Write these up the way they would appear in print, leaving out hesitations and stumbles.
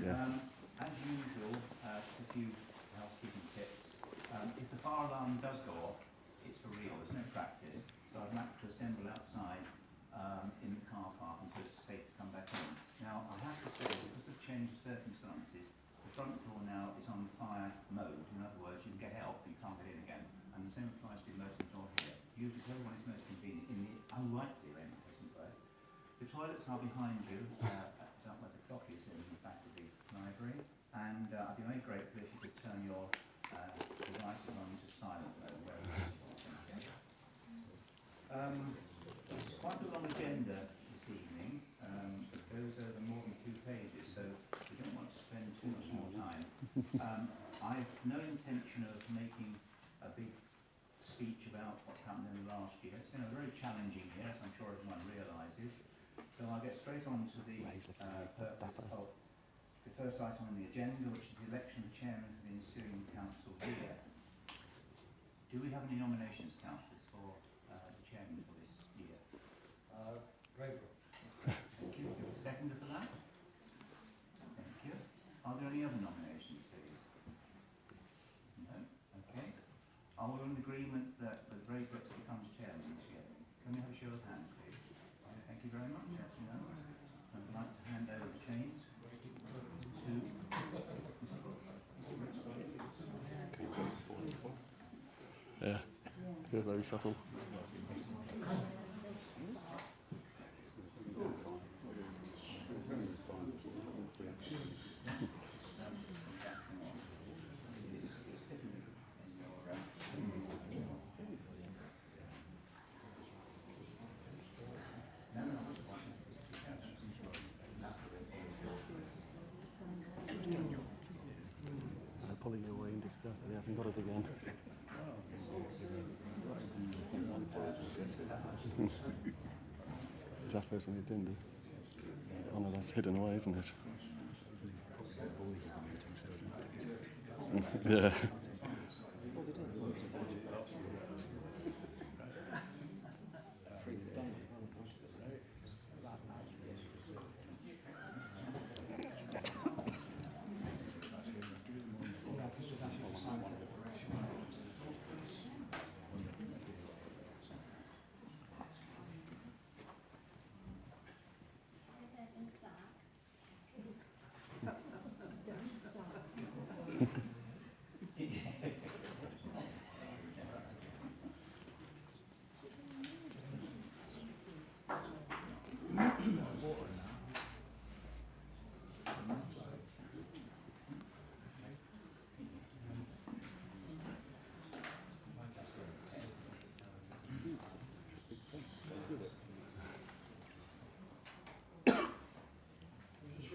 As usual, a few housekeeping tips. If the fire alarm does go off, it's for real, there's no practice. So I'd like to assemble outside in the car park until it's safe to come back in. Now, I have to say, because of change of circumstances, the front door now is on fire mode. In other words, you can get out, but you can't get in again. And the same applies to the emergency door here. Usually, everyone is most convenient in the unlikely event it doesn't work. The toilets are behind you, down where the clock is in the back of the library. And I'd be very grateful if you could turn your devices on to silent mode. It's quite a long agenda this evening. It goes over more than 2 pages, so we don't want to spend too much more time. I've no intention of making a big speech about what's happened in the last year. It's been a very challenging year, as I'm sure everyone realises. So I'll get straight on to the purpose of the first item on the agenda, which is the election of chairman for the ensuing council year. Do we have any nominations, councillors, for chairman for this year? Rainbow. Thank you. Do we have a seconder for that? Thank you. Are there any other nominations, please? No? Okay. Are we in agreement that Ray Brooks becomes chairman this year? Can we have a show of hands, please? Thank you very much. That's unanimous. I'd like to hand over the chains to... Yeah, you're very subtle. Pulling you away in disgust, he hasn't got it again. Is that first on the agenda? Oh no, that's hidden away, isn't it? Yeah.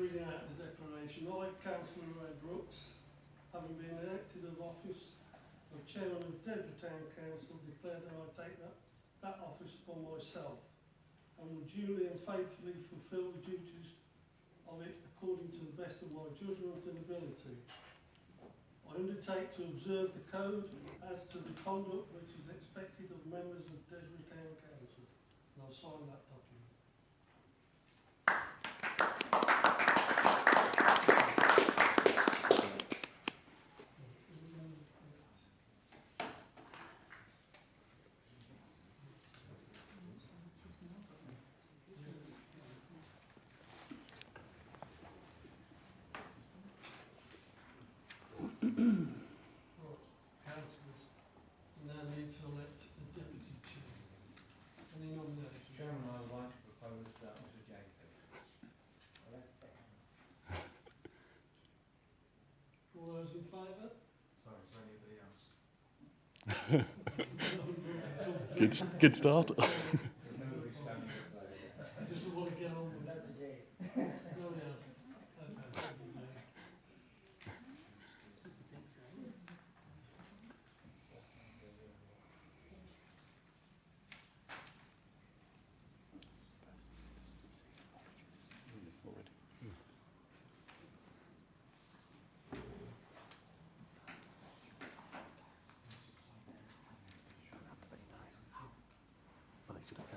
Reading out the declaration. I, Councillor Ray Brooks, having been elected of office of Chairman of Desborough Town Council, declare that I take that office upon myself and will duly and faithfully fulfil the duties of it according to the best of my judgment and ability. I undertake to observe the code as to the conduct which is expected of members of Desborough Town Council, and I'll sign that document. Councillors now need to elect the deputy chair. Any nominations? Chairman, I would like to propose Mr. Jacob. All those in favour? Sorry, is there anybody else? Good start. Nobody standing up there. I just want to get on with that today. Nobody else? Okay. But they should have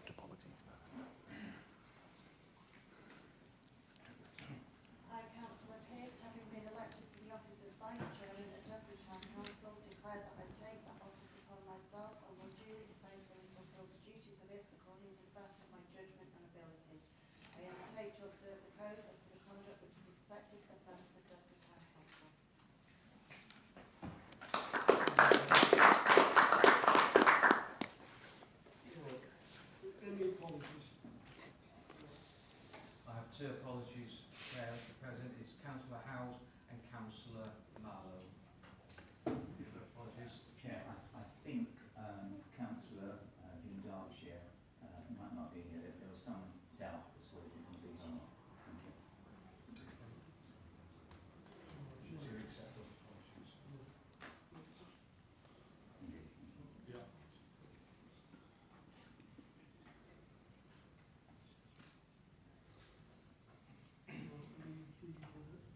Chair, Mr. President, is Councillor Howes and Councillor Marlowe. Apologies. Chair, I think Councillor in Derbyshire might not be here. There was some doubt as to whether he can be or not. Thank you. Do you accept those apologies? Indeed. Yeah.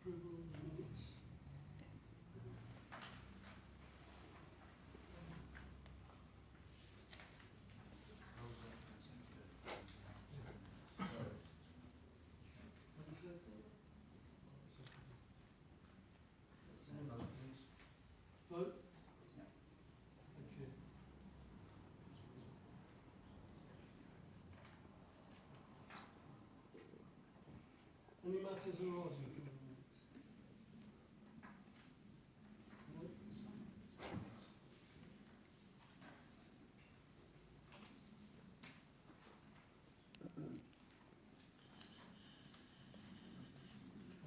Approval of the minutes. How's that presented? What is that? Vote, please. Vote? Yeah. Thank you. Any matters arising from the minutes? No?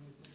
Okay.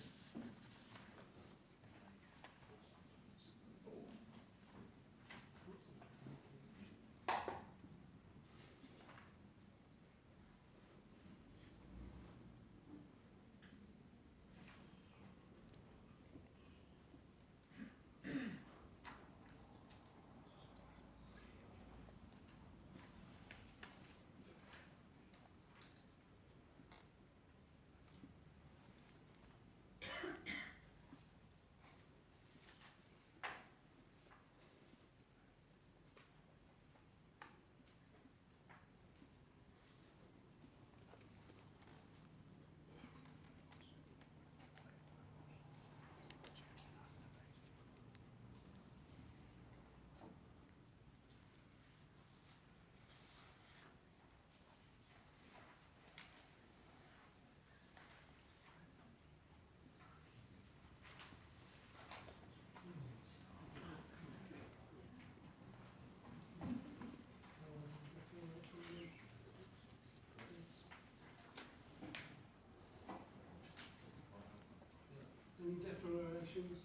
Any declarations?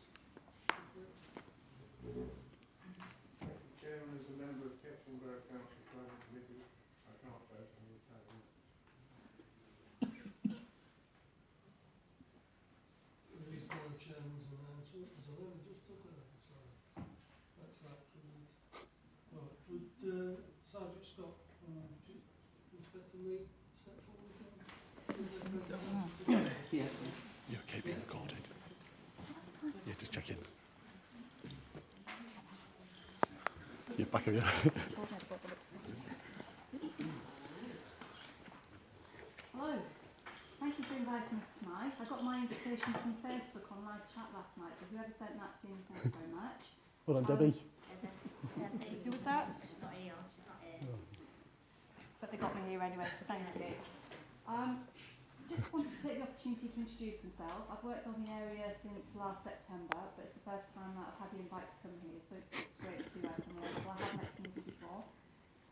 Chairman, as a member of Borough Council Planning Committee, I can't vote on the table. There is no chairman's announcement, because I never just took that, so that's that covered. Right, would Sergeant Scott and Inspector Lee step forward again? Yes. You're okay being recorded. Yeah, just check in. Yeah, back of you. Hello, thank you for inviting us tonight. I got my invitation from Facebook on live chat last night, so whoever sent that to me, thank you very much. Well done, Debbie. Who was that? She's not here, she's not here. But they got me here anyway, so thank you. Just wanted to take the opportunity to introduce myself. I've worked on the area since last September, but it's the first time that I've had the invite to come here, so it's great to come here. So I have met some of you before.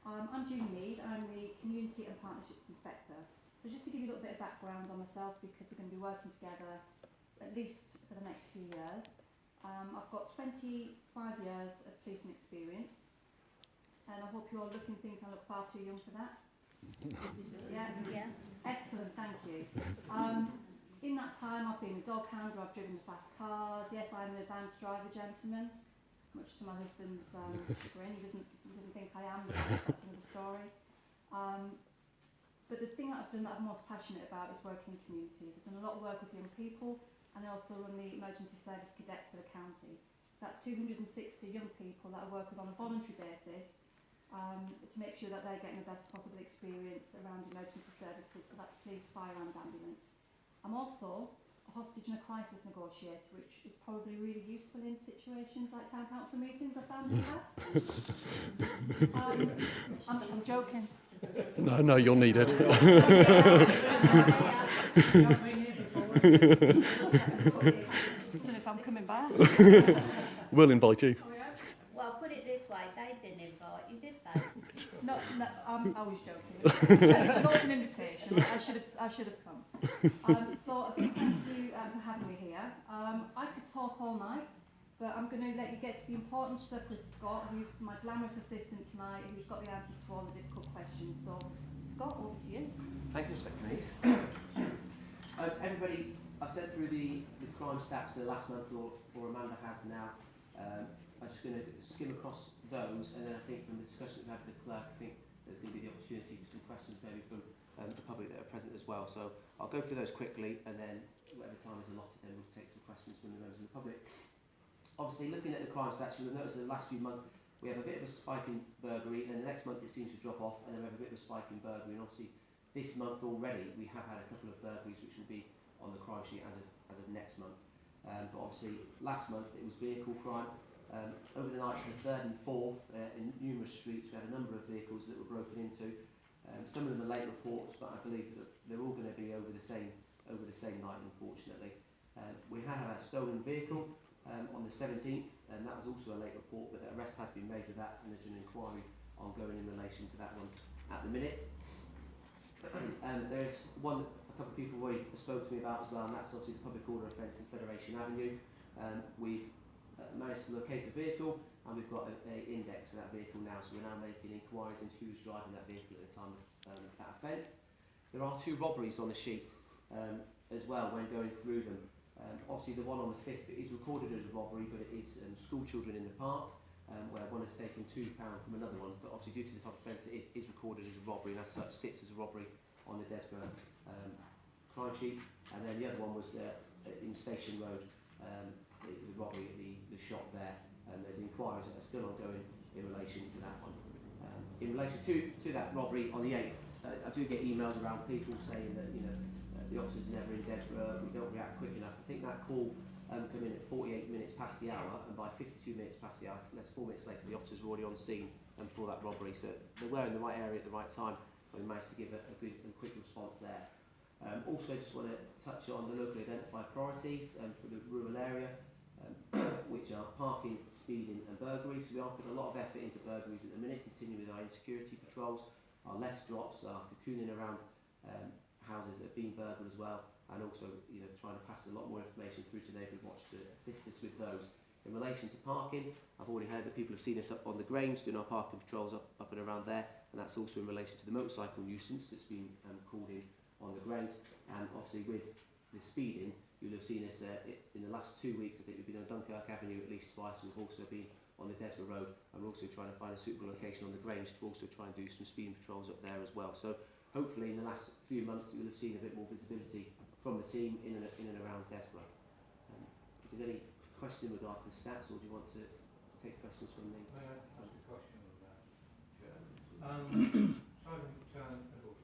I'm June Mead, I'm the Community and Partnerships Inspector. So just to give you a little bit of background on myself, because we're going to be working together at least for the next few years. I've got 25 years of policing experience, and I hope you all look and think I look far too young for that. Yeah? Yeah. Excellent, thank you. In that time I've been a dog handler, I've driven the fast cars. Yes, I'm an advanced driver, gentleman, much to my husband's chagrin. He doesn't think I am, but that's another story. But the thing that I've done that I'm most passionate about is working in communities. I've done a lot of work with young people, and I also run the emergency service cadets for the county. So that's 260 young people that I work with on a voluntary basis, to make sure that they're getting the best possible experience around emergency services, so that's police, fire and ambulance. I'm also a hostage and a crisis negotiator, which is probably really useful in situations like town council meetings I've found in the past. I'm joking. No, you're needed. I don't know if I'm coming back. We'll invite you. Well, put it this way, they didn't invite you, did they? No, I was joking. It's an open invitation. I should have come. So a big thank you for having me here. I could talk all night, but I'm going to let you get to the important stuff with Scott, who's my glamorous assistant tonight, who's got the answers to all the difficult questions. So, Scott, over to you. Thank you, Inspector Mead. Everybody, I've sent through the crime stats for the last month, or Amanda has now. I'm just going to skim across those, and then I think from the discussion we've had with the clerk, I think there's going to be the opportunity for some questions maybe from the public that are present as well. So I'll go through those quickly, and then whatever time is allotted, then we'll take some questions from the members of the public. Obviously, looking at the crime stats, you'll notice in the last few months we have a bit of a spike in burglary, and the next month it seems to drop off, and then we have a bit of a spike in burglary. And obviously, this month already we have had a couple of burglaries which will be on the crime sheet as of next month. But obviously, last month it was vehicle crime. Over the nights of the 3rd and 4th, in numerous streets, we had a number of vehicles that were broken into. Some of them are late reports, but I believe that they're all going to be over the same night, unfortunately. We had a stolen vehicle on the 17th, and that was also a late report, but the arrest has been made with that, and there's an inquiry ongoing in relation to that one at the minute. There's one a couple of people already spoke to me about as well, and that's obviously the public order offence in Federation Avenue. We've managed to locate a vehicle, and we've got an index for that vehicle now, so we're now making inquiries into who's driving that vehicle at the time of that offence. There are 2 robberies on the sheet as well when going through them. Obviously the one on the 5th is recorded as a robbery, but it is school children in the park, where one has taken £2 from another one, but obviously due to the type of offence it is recorded as a robbery, and as such sits as a robbery on the Desborough crime sheet. And then the other one was in Station Road, the robbery at the shop there, and there's inquiries that are still ongoing in relation to that one. In relation to that robbery on the 8th, I do get emails around people saying that the officers are never in Desborough, we don't react quick enough. I think that call come in at 48 minutes past the hour, and by 52 minutes past the hour, less 4 minutes later, the officers were already on scene for that robbery. So they were in the right area at the right time, and we managed to give a good and quick response there. Also, just want to touch on the locally identified priorities for the rural area, which are parking, speeding and burglaries. So we are putting a lot of effort into burglaries at the minute, continuing with our insecurity patrols, our left drops, our cocooning around houses that have been burgled as well, and also trying to pass a lot more information through to Neighbourhood Watch to assist us with those. In relation to parking, I've already heard that people have seen us up on the Grange doing our parking patrols up and around there, and that's also in relation to the motorcycle nuisance that's been called in on the Grange. And obviously with the speeding, you'll have seen us in the last 2 weeks. I think we've been on Dunkirk Avenue at least twice, and we've also been on the Desborough Road, and we're also trying to find a suitable location on the Grange to also try and do some speeding patrols up there as well. So hopefully in the last few months you'll have seen a bit more visibility from the team in and around Desborough. If there's any question in regard to the stats, or do you want to take questions from me? May I ask a question on that, Chair?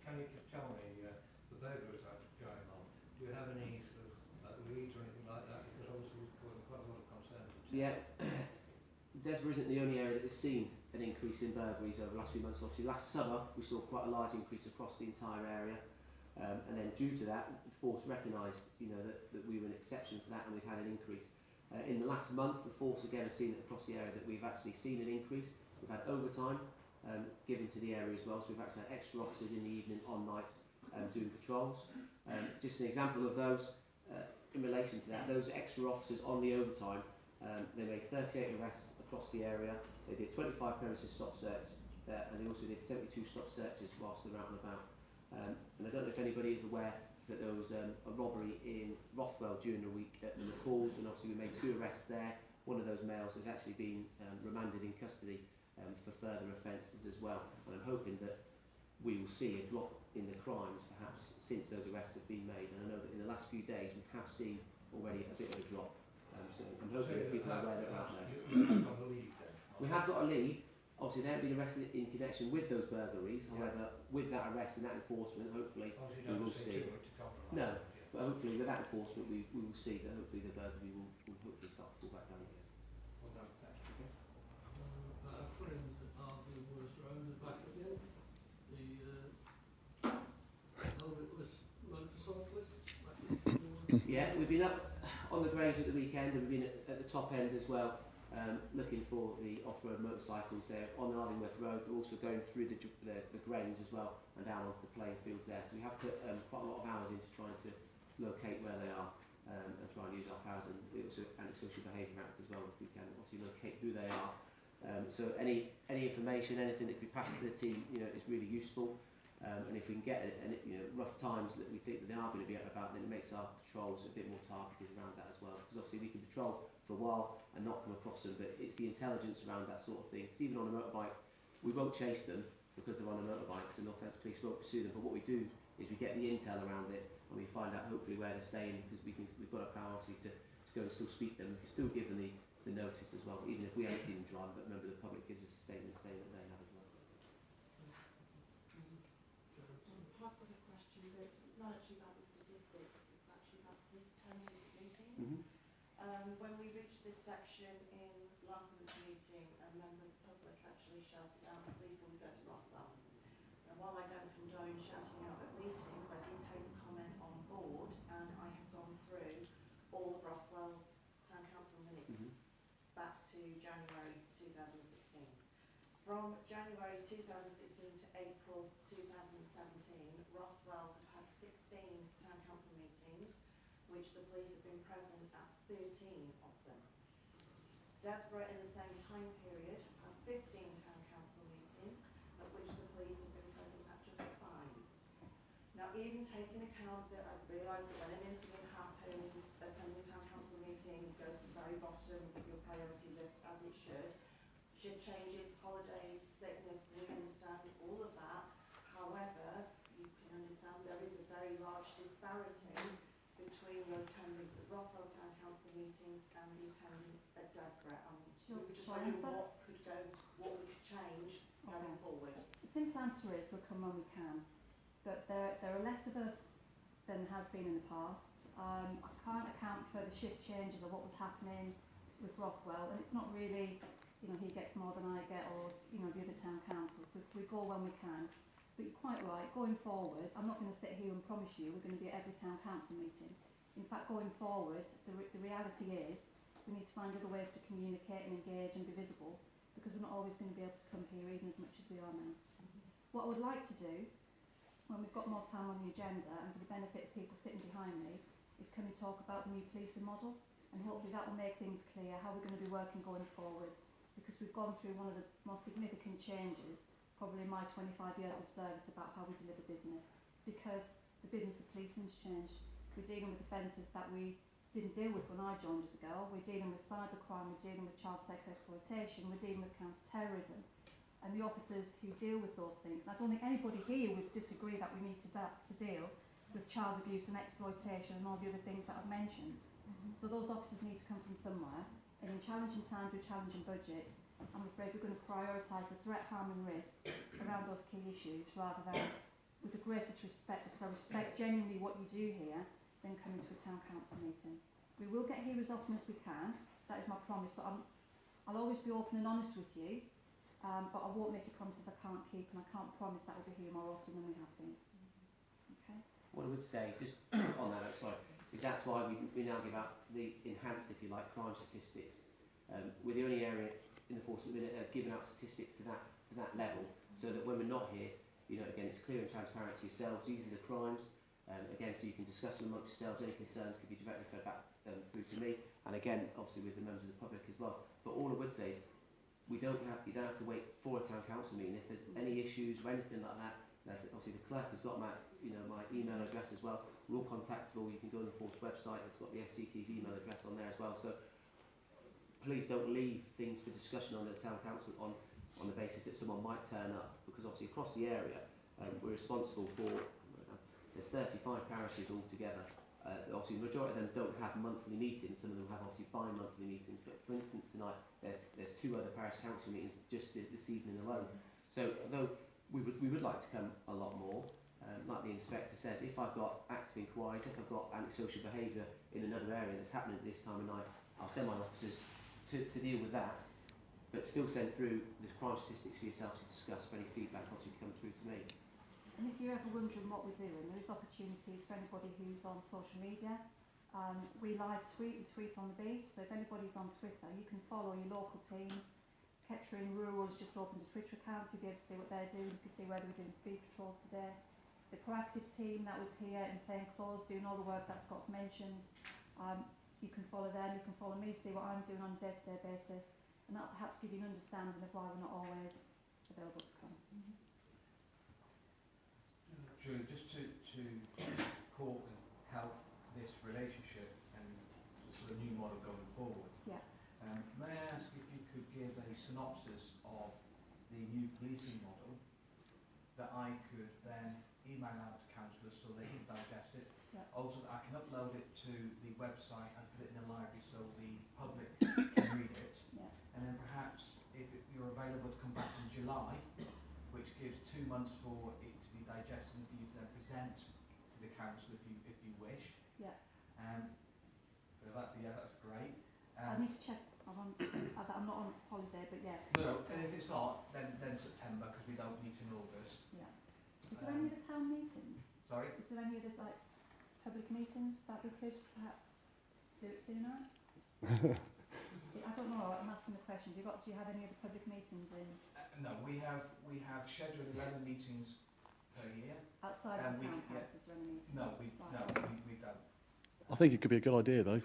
Can you just tell me the burglaries that are going on? Do you have any sort of leads or anything like that? Because obviously we've got quite a lot of concerns. Yeah, Desborough isn't the only area that has seen an increase in burglaries over the last few months. Obviously last summer we saw quite a large increase across the entire area, and then due to that the force recognised that we were an exception for that, and we've had an increase. In the last month the force again have seen it across the area that we've actually seen an increase. We've had overtime given to the area as well, so we've actually had extra officers in the evening on nights doing patrols. Just an example of those, in relation to that, those extra officers on the overtime, they made 38 arrests across the area. They did 25 premises stop search, and they also did 72 stop searches whilst they're out and about. And I don't know if anybody is aware that there was a robbery in Rothwell during the week at the McCalls, and obviously we made 2 arrests there. One of those males has actually been remanded in custody for further offences as well, and I'm hoping that we will see a drop in the crimes perhaps since those arrests have been made. And I know that in the last few days we have seen already a bit of a drop, so I'm hoping that people are aware that we're out there. We have got a lead. Obviously they haven't been arrested in connection with those burglaries, however with that arrest and that enforcement hopefully we will see. No, but hopefully with that enforcement we will see that hopefully the burglary will hopefully start to pull back down again. Our friends are the Woolworths Road are back again. The helmetless motorcyclists back again. Yeah, we've been up on the Grange at the weekend, and we've been at the top end as well. looking for the off-road motorcycles there on Arlingworth Road. We're also going through the Grange as well and down onto the playing fields there. So we have put quite a lot of hours into trying to locate where they are and try and use our powers and anti-social behaviour act as well if we can obviously locate who they are. So any information, anything that can be passed to the team, is really useful. And if we can get rough times that we think that they are going to be out and about, then it makes our patrols a bit more targeted around that as well. Because obviously we can patrol for a while and not come across them, but it's the intelligence around that sort of thing. Because even on a motorbike, we won't chase them because they're on a motorbike, so no offence, police won't pursue them. But what we do is we get the intel around it and we find out hopefully where they're staying, because we've got our power obviously to go and still speak to them. We can still give them the notice as well, even if we haven't seen them drive. But remember, the public gives us a statement saying that they have as well. I've got a question, but it's not actually about the statistics, it's actually about police attendance at meetings. When we reached this section in last month's meeting, a member of the public actually shouted out, "Police always go to Rothwell." Now, while I don't condone shouting out at meetings, I did take the comment on board, and I have gone through all of Rothwell's town council minutes back to January 2016. From January 2016 to April 2017, Rothwell had had 16 town council meetings, which the police have been present at 13 of them. Desborough, in the same time period, had 15 town council meetings, at which the police have been present at just 5. Now, even taking account that I realise that when an incident happens, attending a town council meeting goes to the very bottom of your priority list, as it should. Shift changes, holidays, sickness, we understand all of that. However, you can understand there is a very large disparity between your attendance at Rothwell Town Council meetings and the attendance at Desborough. We were just wondering what we could change going forward. The simple answer is we'll come when we can, but there are less of us than has been in the past. I can't account for the shift changes or what was happening with Rothwell, and it's not really, he gets more than I get, or the other town councils. We go when we can. But you're quite right, going forward, I'm not going to sit here and promise you we're going to be at every town council meeting. In fact, going forward, the reality is we need to find other ways to communicate and engage and be visible, because we're not always going to be able to come here even as much as we are now. What I would like to do, when we've got more time on the agenda and for the benefit of people sitting behind me, is can we talk about the new policing model, and hopefully that will make things clear how we're going to be working going forward, because we've gone through one of the most significant changes probably in my 25 years of service about how we deliver business, because the business of policing has changed. We're dealing with offences that we didn't deal with when I joined as a girl. We're dealing with cybercrime, we're dealing with child sex exploitation, we're dealing with counter-terrorism, and the officers who deal with those things. And I don't think anybody here would disagree that we need to deal with child abuse and exploitation and all the other things that I've mentioned. So those officers need to come from somewhere, and in challenging times with challenging budgets, I'm afraid we're going to prioritise the threat, harm and risk around those key issues, rather than, with the greatest respect, because I respect genuinely what you do here, than coming to a town council meeting. We will get here as often as we can, that is my promise, but I'll always be open and honest with you, but I won't make you promises I can't keep, and I can't promise that we'll be here more often than we have been. Okay? What I would say, just on that note, sorry, is that's why we now give out the enhanced, if you like, crime statistics. We're the only area in the force that are giving out statistics to that level, so that when we're not here, again, it's clear and transparent to yourselves. These are the crimes, again, so you can discuss them amongst yourselves. Any concerns can be directly fed back through to me, and again, obviously with the members of the public as well. But all I would say is, you don't have to wait for a town council meeting. If there's any issues or anything like that, obviously the clerk has got my email address as well. We're all contactable. You can go on the force website. It's got the SCT's email address on there as well. So please don't leave things for discussion on the town council on the basis that someone might turn up, because obviously across the area we're responsible for, there's 35 parishes altogether. Obviously the majority of them don't have monthly meetings, some of them have obviously bi-monthly meetings, but for instance tonight there's 2 other parish council meetings just this evening alone. So although we would like to come a lot more, like the inspector says, if I've got active inquiries, if I've got antisocial behaviour in another area that's happening at this time of night, I'll send my officers to deal with that, but still send through the crime statistics for yourself to discuss, for any feedback obviously to come through to me. And if you're ever wondering what we're doing, there is opportunities for anybody who's on social media. We live tweet, we tweet on the beat, so if anybody's on Twitter, you can follow your local teams. Kettering Rural has just opened a Twitter account, so you'll be able to see what they're doing. You can see where they were doing speed patrols today. The proactive team that was here in plain clothes doing all the work that Scott's mentioned, you can follow them, you can follow me, see what I'm doing on a day-to-day basis, and that'll perhaps give you an understanding of why we're not always available to come. Julie, just to support and help this relationship and the sort of new model going forward, Yeah. may I ask if you could give a synopsis of the new policing model that I could then email out to councillors so they can digest it? Yeah. Also, that I can upload it to the website and put it in the library so the public can read it. Yeah. And then perhaps if you're available to come back in July, which gives 2 months for it to be digested and for you to then present to the council if you wish. Yeah. So that's great. I need to check. I'm not on holiday, but yes. No, and if it's not, then September, because we don't meet in August. Yeah. Is there any other town meetings? Sorry? Is there any other public meetings that we could perhaps do it sooner? I don't know. I'm asking the question. Do you have any other public meetings in No, we have scheduled 11 meetings per year. outside of the town yeah. council? Is there any meetings? No, we don't. I think it could be a good idea though.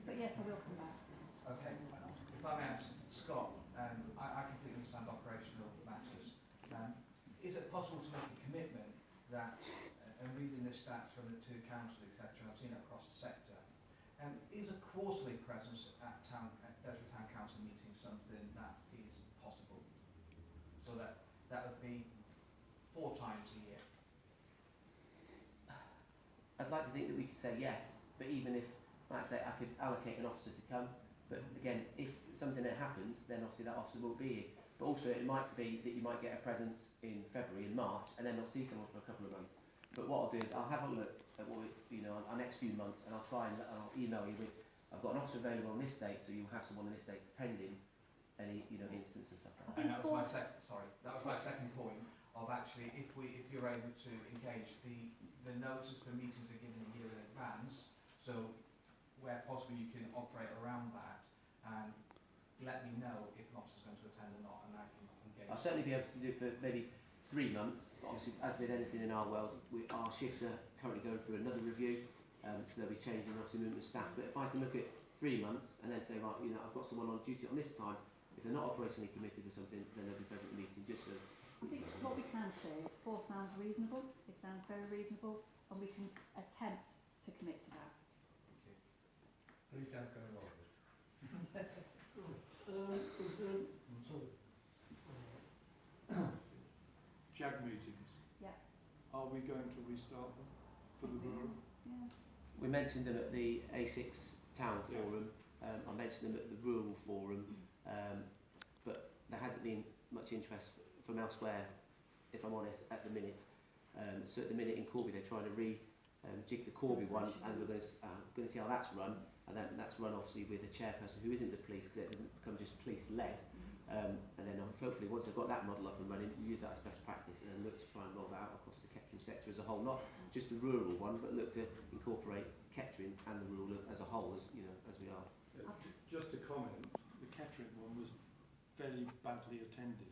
But yes, I will come back. Okay. If I may ask, Scott, I completely understand operational matters. Is it possible to make a commitment that, and reading the stats from the two councils, etc., I've seen it across the sector, is a quarterly presence at Desborough Town Council meeting something that is possible? So that would be 4 times a year. I'd like to think that we could say yes, but even if, like I say, I could allocate an officer to come, but again, if something that happens, then obviously that officer will be here. But also it might be that you might get a presence in February and March and then not see someone for a couple of months. But what I'll do is I'll have a look at what our next few months, and I'll try and I'll email you with, I've got an officer available on this date, so you'll have someone on this date pending any instance and stuff like that. And that was my second point of actually if you're able to engage the notice for meetings are given a year in advance, so where possible you can operate around that and let me know if an officer's going to attend or not, and I can engage. I'll certainly be able to do it for maybe 3 months. But obviously, as with anything in our world, our shifts are currently going through another review, so they'll be changing obviously movement of staff. But if I can look at 3 months and then say, right, I've got someone on duty on this time, if they're not operationally committed or something, then they'll be present at the meeting just so. I think what we can say is 4 sounds reasonable. It sounds very reasonable, and we can attempt to commit to that. Please don't go in August. Is there JAG meetings. Yeah. Are we going to restart them for the rural? Yeah. We mentioned them at the A6 Town Yeah. Forum. I mentioned them at the Rural Forum, but there hasn't been much interest from elsewhere, if I'm honest, at the minute. So at the minute in Corby, they're trying to jig the Corby one, and we're going to see how that's run, and then that's run obviously with a chairperson who isn't the police, because it doesn't become just police-led. And then hopefully once they've got that model up and running, use that as best practice and then look to try and roll that out across the Kettering sector as a whole, not just the rural one, but look to incorporate Kettering and the rural as a whole, as as we are. Just a comment, the Kettering one was very badly attended.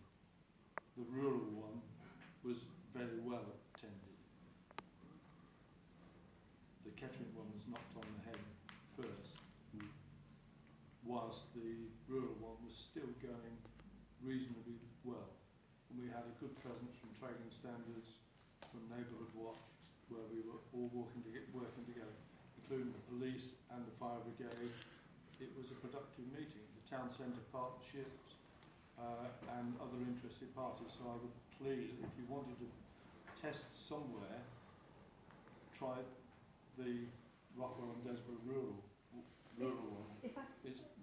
The rural one was very well attended. The Kettering one was knocked on the head first, whilst the rural one was still going reasonably well. And we had a good presence from trading standards, from Neighbourhood Watch, where we were all working together, including the police and the fire brigade. It was a productive meeting. The town centre partnerships and other interested parties. So I would plead, if you wanted to test somewhere, try the Rockwell and Desborough rural one. It's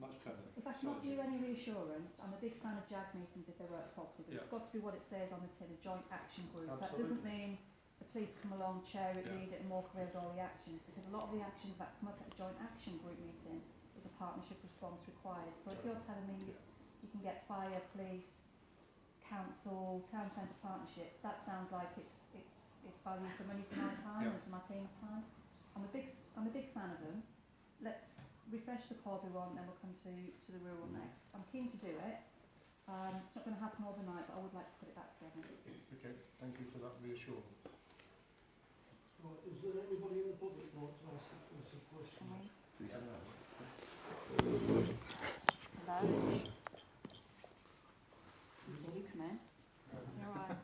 much better. If I can offer you any reassurance, I'm a big fan of JAG meetings if they work properly, but it's got to be what it says on the tin, a joint action group. Absolutely. That doesn't mean the police come along, chair it, Yeah. lead it and walk away with all the actions, because a lot of the actions that come up at a joint action group meeting is a partnership response required. So if you're telling me you can get fire, police, council, town centre partnerships, that sounds like it's it's value for money for my time and for my team's time. I'm a big fan of them. Let's refresh the Corby one, then we'll come to the rural next. I'm keen to do it. It's not going to happen overnight, but I would like to put it back together. Okay, thank you for that reassurance. Right, is there anybody in the public who wants to ask us a question? Hello. So you come in. You're right.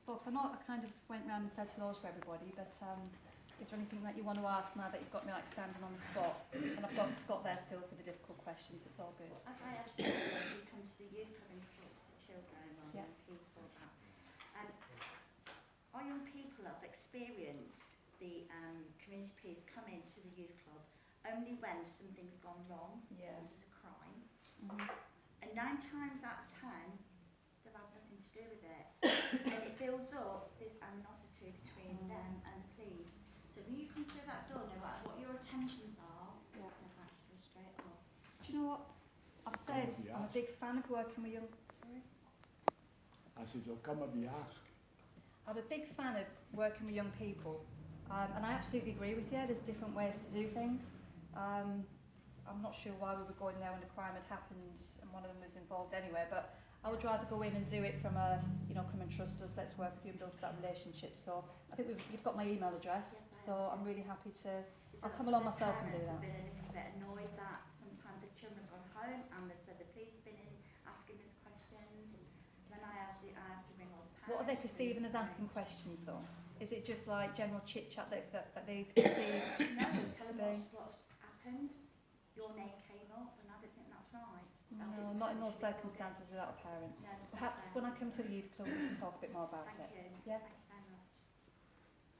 Folks, I know I kind of went round and said hellos for everybody, but is there anything that you want to ask now that you've got me like standing on the spot? And I've got Scott there still for the difficult questions, it's all good. As I actually we come to the youth club and talk to the children or Yeah. young people about. Our young people have experienced the community peace come into the youth club only when something's gone wrong, Yeah. there's a crime, Mm-hmm. and 9 times out of 10 they've had nothing to do with it. And it builds up this animosity between them and the police. So when you come through that door, no matter what your intentions are, Yeah. they're back to go straight up. Do you know what? I've said I'm a big fan of working with young. Sorry. I said, you'll come and be asked. I'm a big fan of working with young people, and I absolutely agree with you. There's different ways to do things. I'm not sure why we were going there when the crime had happened and one of them was involved anyway, but I would rather go in and do it from a, come and trust us, let's work with you and build that relationship. So I think you've got my email address, so I'm really happy to. I'll come along myself and do that. Parents have been a little bit annoyed that sometimes the children have gone home and they've said the police have been in asking us questions. Then I have to ring all the parents. What are they perceiving as asking questions though? Is it just like general chit chat that they've perceived? No, tell them what's happened. Your name came up and I don't think that's right. No, not in those circumstances without a parent. No, Perhaps when I come to the youth club we can talk a bit more about Thank it. you. Yeah. Thank you very much.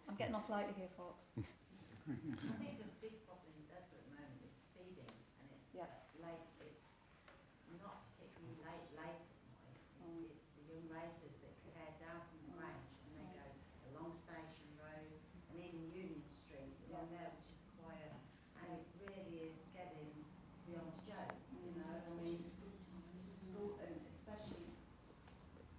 I'm getting off lightly here, folks. I think the big problem in Desborough at the moment is speeding, and it's Yeah. late. It's not particularly late at night. Mm. It's the young racers that head down from the range and they go along Station Road and even Union Street along there, which is quiet, and it really is getting beyond a joke. You know, I mean, school and especially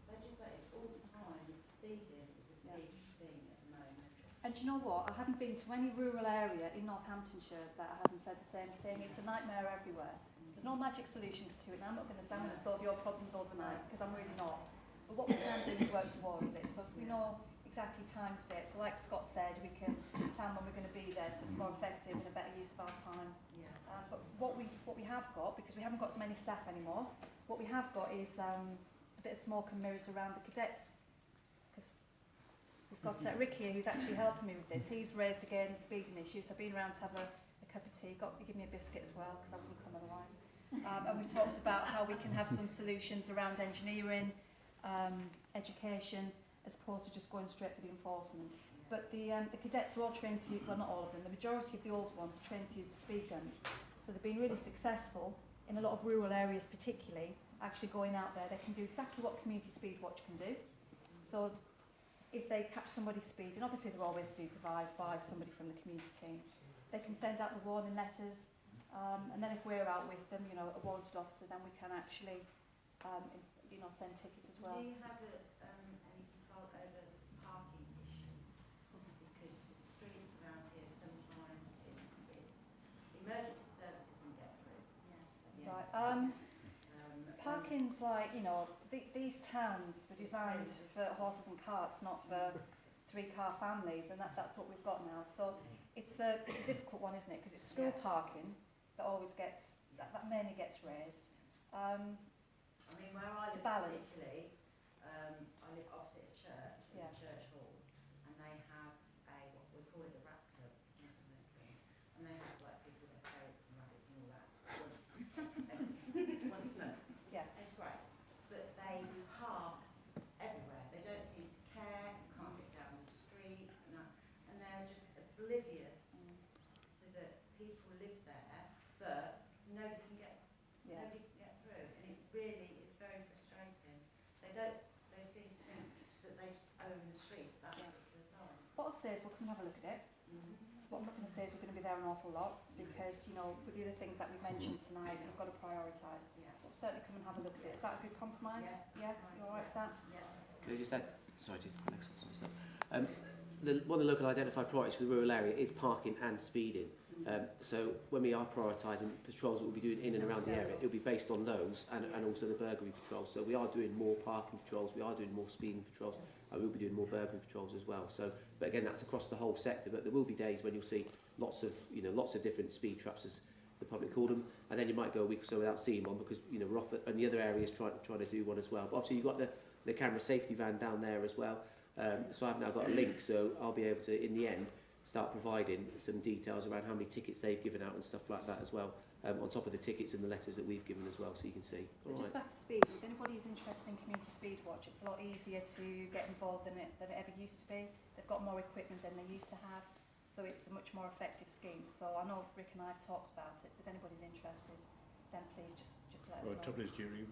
legislators all the time. Speeding is a big thing at the moment. And do you know what? I haven't been to any rural area in Northamptonshire that hasn't said the same thing. It's a nightmare everywhere. There's no magic solutions to it. And I'm not going to say I'm going to solve your problems overnight, because I'm really not. But what we can do is work towards it. So if we know exactly time dates, so like Scott said, we can plan when we're going to be there, so it's more effective and a better use of our time. Yeah. But what we have got, because we haven't got as many staff anymore, what we have got is a bit of smoke and mirrors around the cadets. Because we've got Rick here who's actually helping me with this. He's raised again speeding issues. I've been around to have a cup of tea. Give me a biscuit as well, because I wouldn't come otherwise. And we've talked about how we can have some solutions around engineering, education, as opposed to just going straight for the enforcement. But the cadets are all trained to use, well not all of them, the majority of the old ones are trained to use the speed guns. So they've been really successful in a lot of rural areas particularly, actually going out there. They can do exactly what Community Speed Watch can do. So if they catch somebody speeding, obviously they're always supervised by somebody from the community team. They can send out the warning letters, and then if we're out with them, a warranted officer, then we can actually, send tickets as well. Do you have any control over the parking issue? Because the streets around here sometimes emergency services can get through. Yeah. Right. Parking's like, these towns were designed for horses and carts, not for 3-car families, and that's what we've got now. So it's a difficult one, isn't it? Because it's school parking that always gets, that mainly gets raised. I mean, where I live particularly, I live opposite a church, in a church hall, and they have what we call it a rat club, and they have like people that ferrets and rabbits and all that once a month. Yeah. It's great, but they park everywhere. They don't seem to care. You can't get down the street and they're just oblivious to that people live there, but nobody can get through, and it really is very frustrating. They seem to think that they just own the street that particular time. What I'll say is we'll come and have a look at it. What I'm not going to say is we're going to be there an awful lot, because, with the other things that we've mentioned tonight, we've got to prioritise. We'll certainly come and have a look at it. Is that a good compromise? Yeah. You all right with that? Yeah. Could I just add, sorry, one of the local identified priorities for the rural area is parking and speeding. So when we are prioritising patrols that we'll be doing in and around the area, it'll be based on those and also the burglary patrols. So we are doing more parking patrols, we are doing more speeding patrols, and we'll be doing more burglary patrols as well. So, but again, that's across the whole sector. But there will be days when you'll see lots of different speed traps, as the public call them, and then you might go a week or so without seeing one because we're off and the other areas trying to do one as well. But obviously you've got the camera safety van down there as well. So I've now got a link, so I'll be able to, in the end, start providing some details around how many tickets they've given out and stuff like that as well, on top of the tickets and the letters that we've given as well, so you can see. But just back to speed, if anybody's interested in Community Speed Watch, it's a lot easier to get involved than it ever used to be. They've got more equipment than they used to have, so it's a much more effective scheme. So I know Rick and I have talked about it, so if anybody's interested, then please just let us know. The trouble is, Jury,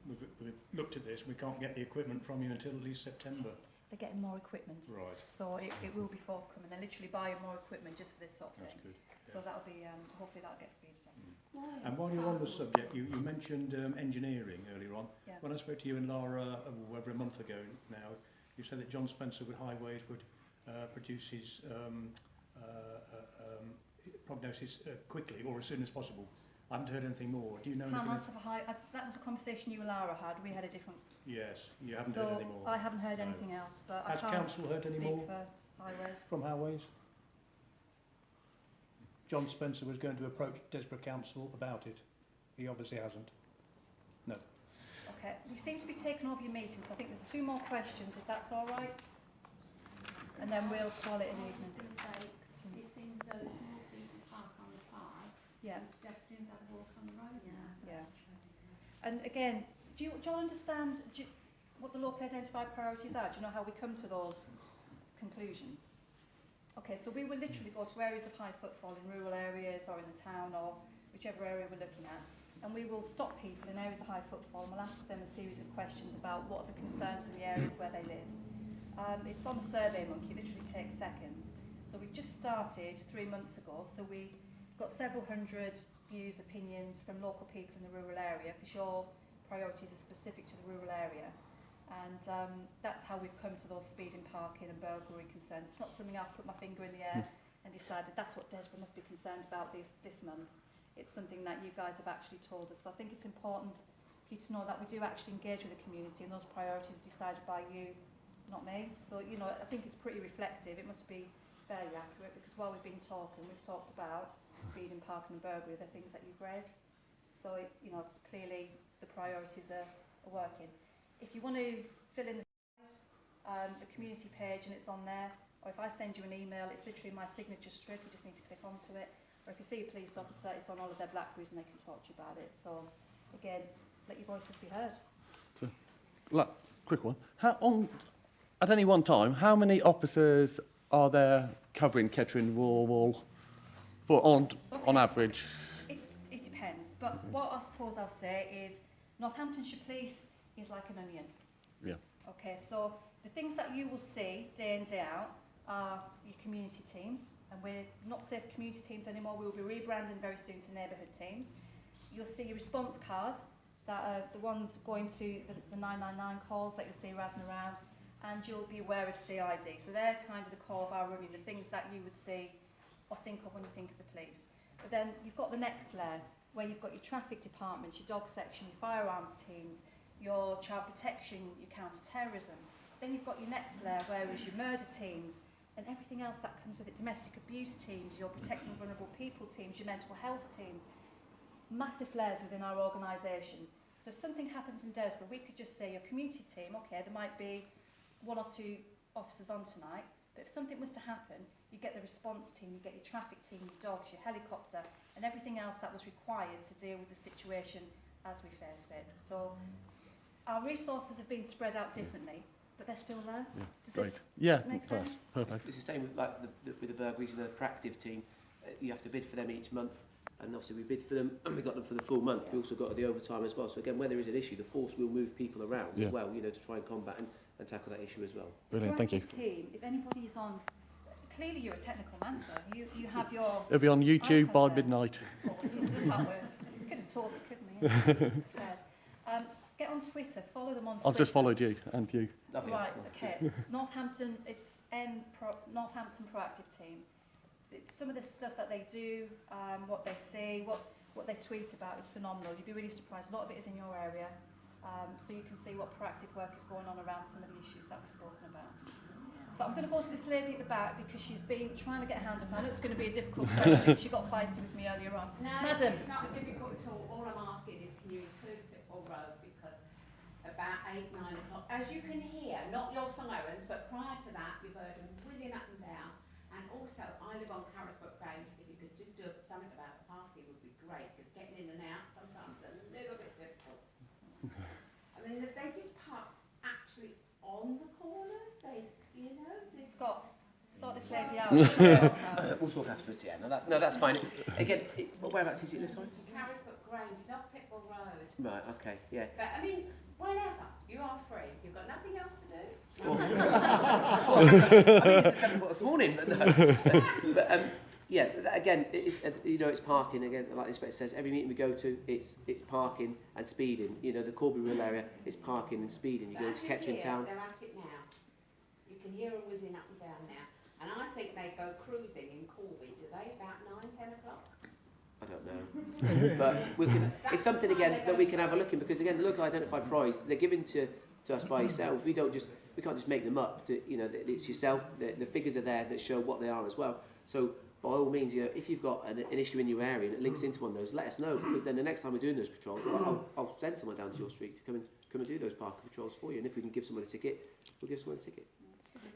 we've looked at this, we can't get the equipment from you until at least September. They're getting more equipment. Right. So it will be forthcoming. They're literally buying more equipment just for this sort of That's thing. good. Yeah. So that'll be, hopefully that'll get speeded up. And while you're on the subject, you mentioned engineering earlier on. Yeah. When I spoke to you and Laura over a month ago now, you said that John Spencer with Highways would produce his prognosis quickly or as soon as possible. I haven't heard anything more. Do you know anything? That was a conversation you and Laura had. We had a different... Yes, you haven't heard any more. I haven't heard anything else, but Has I can't council heard any speak more for Highways. from Highways? John Spencer was going to approach Desborough Council about it. He obviously hasn't. No. Okay, we seem to be taking over your meeting, so I think there's 2 more questions, if that's all right. And then we'll call it an evening. It seems though there's more people park on the path. Yeah. Pedestrians have a walk on the road now. Yeah. And again, do you all understand what the locally identified priorities are? Do you know how we come to those conclusions? Okay, so we will literally go to areas of high footfall in rural areas or in the town or whichever area we're looking at, and we will stop people in areas of high footfall and we'll ask them a series of questions about what are the concerns in the areas where they live. It's on SurveyMonkey, it literally takes seconds. So we've just started 3 months ago, so we got several hundred views, opinions from local people in the rural area, because your priorities are specific to the rural area. And that's how we've come to those speed and parking and burglary concerns. It's not something I've put my finger in the air and decided that's what Desborough must be concerned about this month. It's something that you guys have actually told us. So I think it's important for you to know that we do actually engage with the community and those priorities are decided by you, not me. So, I think it's pretty reflective. It must be fairly accurate, because while we've been talking, we've talked about speed and parking and burglary, the things that you've raised. So, clearly the priorities are working. If you want to fill in the community page and it's on there, or if I send you an email, it's literally my signature strip, you just need to click onto it. Or if you see a police officer, it's on all of their Blackberries and they can talk to you about it. So, again, let your voices be heard. So, quick one. At any one time, how many officers are there covering Kettering Rural on average? It depends, but what I suppose I'll say is Northamptonshire Police is like an onion. Yeah. Okay, so the things that you will see day in, day out are your community teams, and we're not safe community teams anymore. We will be rebranding very soon to neighbourhood teams. You'll see your response cars, that are the ones going to the 999 calls that you'll see razzing around, and you'll be aware of CID. So they're kind of the core of our running, the things that you would see or think of when you think of the police. But then you've got the next layer, where you've got your traffic departments, your dog section, your firearms teams, your child protection, your counter-terrorism. Then you've got your next layer, where is your murder teams, and everything else that comes with it, domestic abuse teams, your protecting vulnerable people teams, your mental health teams. Massive layers within our organisation. So if something happens in Desborough, we could just say your community team, okay, there might be 1 or 2 officers on tonight, but if something was to happen, you get the response team, you get your traffic team, your dogs, your helicopter, and everything else that was required to deal with the situation as we faced it. So our resources have been spread out differently, but they're still there. Yeah, Does great. it make sense? Perfect. It's the same with with the burglaries and the proactive team. You have to bid for them each month, and obviously we bid for them and we got them for the full month. We also got the overtime as well. So again, when there is an issue, the force will move people around as well, to try and combat and tackle that issue as well. Brilliant, thank you. Team, if anybody is on, clearly you're a technical man, sir. You have your... It'll be on YouTube by midnight. Of course, can't wait. Could have taught me, couldn't we? Get get on Twitter, follow them on Twitter. I've just followed you and you. Lovely. Right, okay. Northampton, it's Northampton Proactive Team. Some of the stuff that they do, what they say, what they tweet about is phenomenal. You'd be really surprised. A lot of it is in your area. So you can see what proactive work is going on around some of the issues that we've spoken about. So I'm going to go to this lady at the back because she's been trying to get a hand up. I know it's going to be a difficult question. She got feisty with me earlier on. No, Madam. it's not difficult at all. All I'm asking is can you include Pitbull Road, because about 8, 9 o'clock, as you can hear, not your sirens, but prior to that, you've heard them whizzing up and down. And also, I live on Carisbrook Road. If you could just do something about the parking would be great, because getting in and out sometimes is a little bit difficult. I mean, they just park actually on the corners. They, you know, Scott, sort this lady out. We'll talk afterwards, yeah. No, that's fine. Again, whereabouts is it, Liz? Sorry? Carisbrook Grange, it's off Pitbull Road. Right, okay, yeah. But I mean, whenever you are free, you've got nothing else to do. I think it's at 7 o'clock this morning, but no. But yeah, again, it's, you know, it's parking. Again, like the inspector says, every meeting we go to, it's parking and speeding. You know, the Corby Rural area, it's parking and speeding. You go into Kettering Town. They're at it now. You can hear them whizzing up and down now. And I think they go cruising in Corby, do they, about 9, 10 o'clock? I don't know, but we can, it's something again that we can have a look in, because again, the local identified prize, they're given to us by yourselves. We can't just make them up. You know, it's yourself. The figures are there that show what they are as well. So by all means, you know, if you've got an issue in your area and it links into one of those, let us know, because then the next time we're doing those patrols, I'll send someone down to your street to come and do those parking patrols for you. And if we can give someone a ticket, we'll give someone a ticket.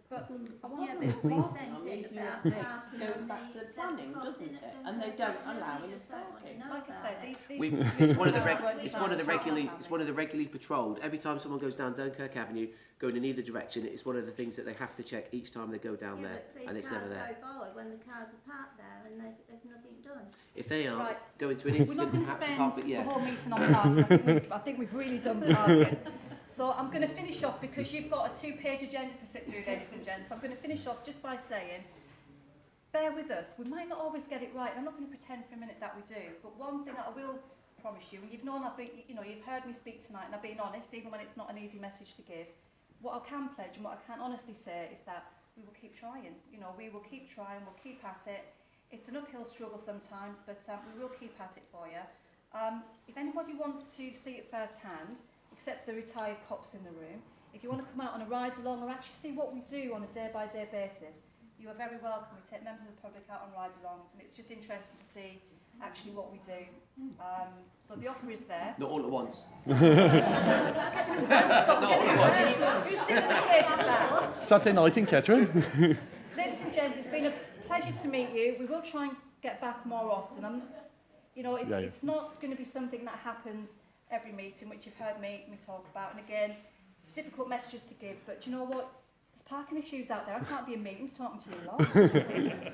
But Yeah, but we sent it about parking goes back to the planning, doesn't it? And they don't allow any parking. like I said, It's one of the regularly patrolled. Every time someone goes down Dunkirk Avenue, going in either direction, it's one of the things that they have to check each time they go down there, and it's never there. Go by when the cars are parked there and there's nothing done. If they are Right. going to an We're not incident, going to perhaps spend carpet, the yeah. whole meeting on parking. I think we've really done parking. So I'm going to finish off, because you've got a 2-page agenda to sit through, ladies and gents. I'm going to finish off just by saying, bear with us. We might not always get it right. I'm not going to pretend for a minute that we do. But one thing that I will promise you, and you've known you've heard me speak tonight, and I've been honest, even when it's not an easy message to give. What I can pledge and what I can honestly say is that we will keep trying. You know, we will keep trying. We'll keep at it. It's an uphill struggle sometimes, but we will keep at it for you. If anybody wants to see it firsthand, except the retired cops in the room, if you want to come out on a ride along or actually see what we do on a day-by-day basis, you are very welcome. We take members of the public out on ride-alongs, and it's just interesting to see actually what we do. So the offer is there. Not all at once. Not all at once. Who's sitting on the cage at that? Saturday night in Kettering. Ladies and gents, it's been a pleasure to meet you. We will try and get back more often. It's not going to be something that happens every meeting, which you've heard me talk about. And again, difficult messages to give, but you know what? There's parking issues out there. I can't be in meetings talking to you lot.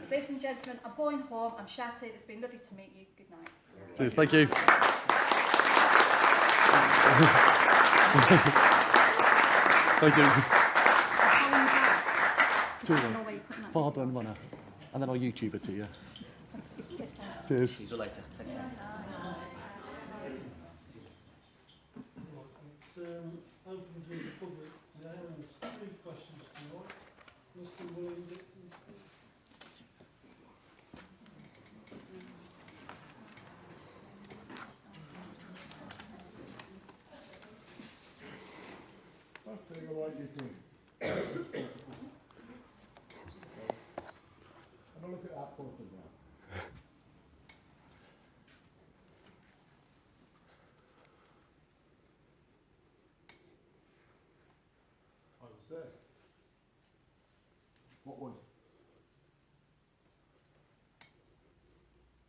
Ladies and gentlemen, I'm going home. I'm shattered. It's been lovely to meet you. Good night. Cheers, thank you. Thank you. Father and Mother. And then I'll YouTube it to you. Cheers. See you later. Take care. It's open to the public now, and there's 3 questions tonight. Mr. William Dixon. I tell you what you think. Have a look at that photograph. I was there. What was it?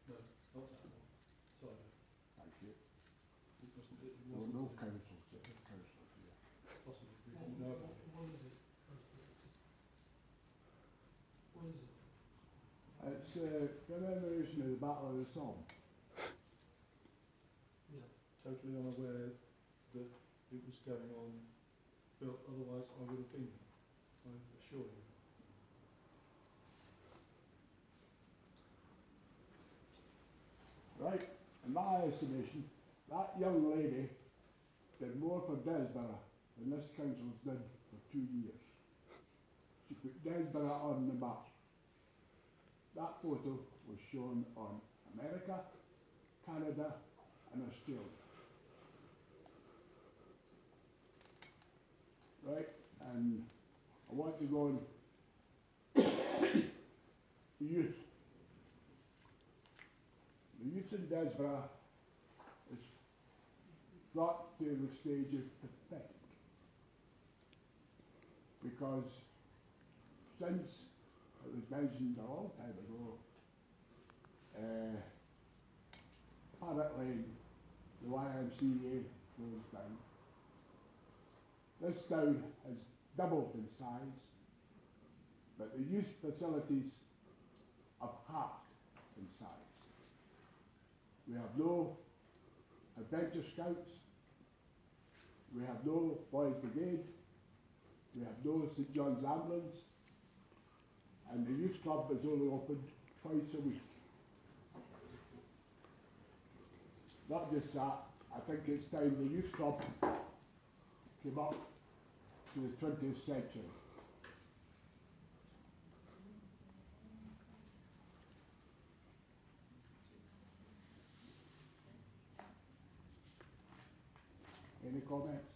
No, not that one. Sorry. Thank you. It wasn't. It There were wasn't. no councils there. Possibly. No. What is it? What is it? It's commemoration of the Battle of the Somme. Yeah. Totally unaware that it was going on, but otherwise I would have been there, I assure you. Right, in my estimation, that young lady did more for Desborough than this council's did for 2 years. She put Desborough on the map. That photo was shown on America, Canada and Australia. Right, and I want to go on the youth. The youth in Desborough is brought to the stage of pathetic. Because since it was mentioned a long time ago, apparently the YMCA closed down. This town has doubled in size, but the youth facilities have halved in size. We have no adventure scouts, we have no boys brigade, we have no St John's ambulance, and the youth club is only open twice a week. Not just that, I think it's time the youth club came up to the 20th century. Any comments?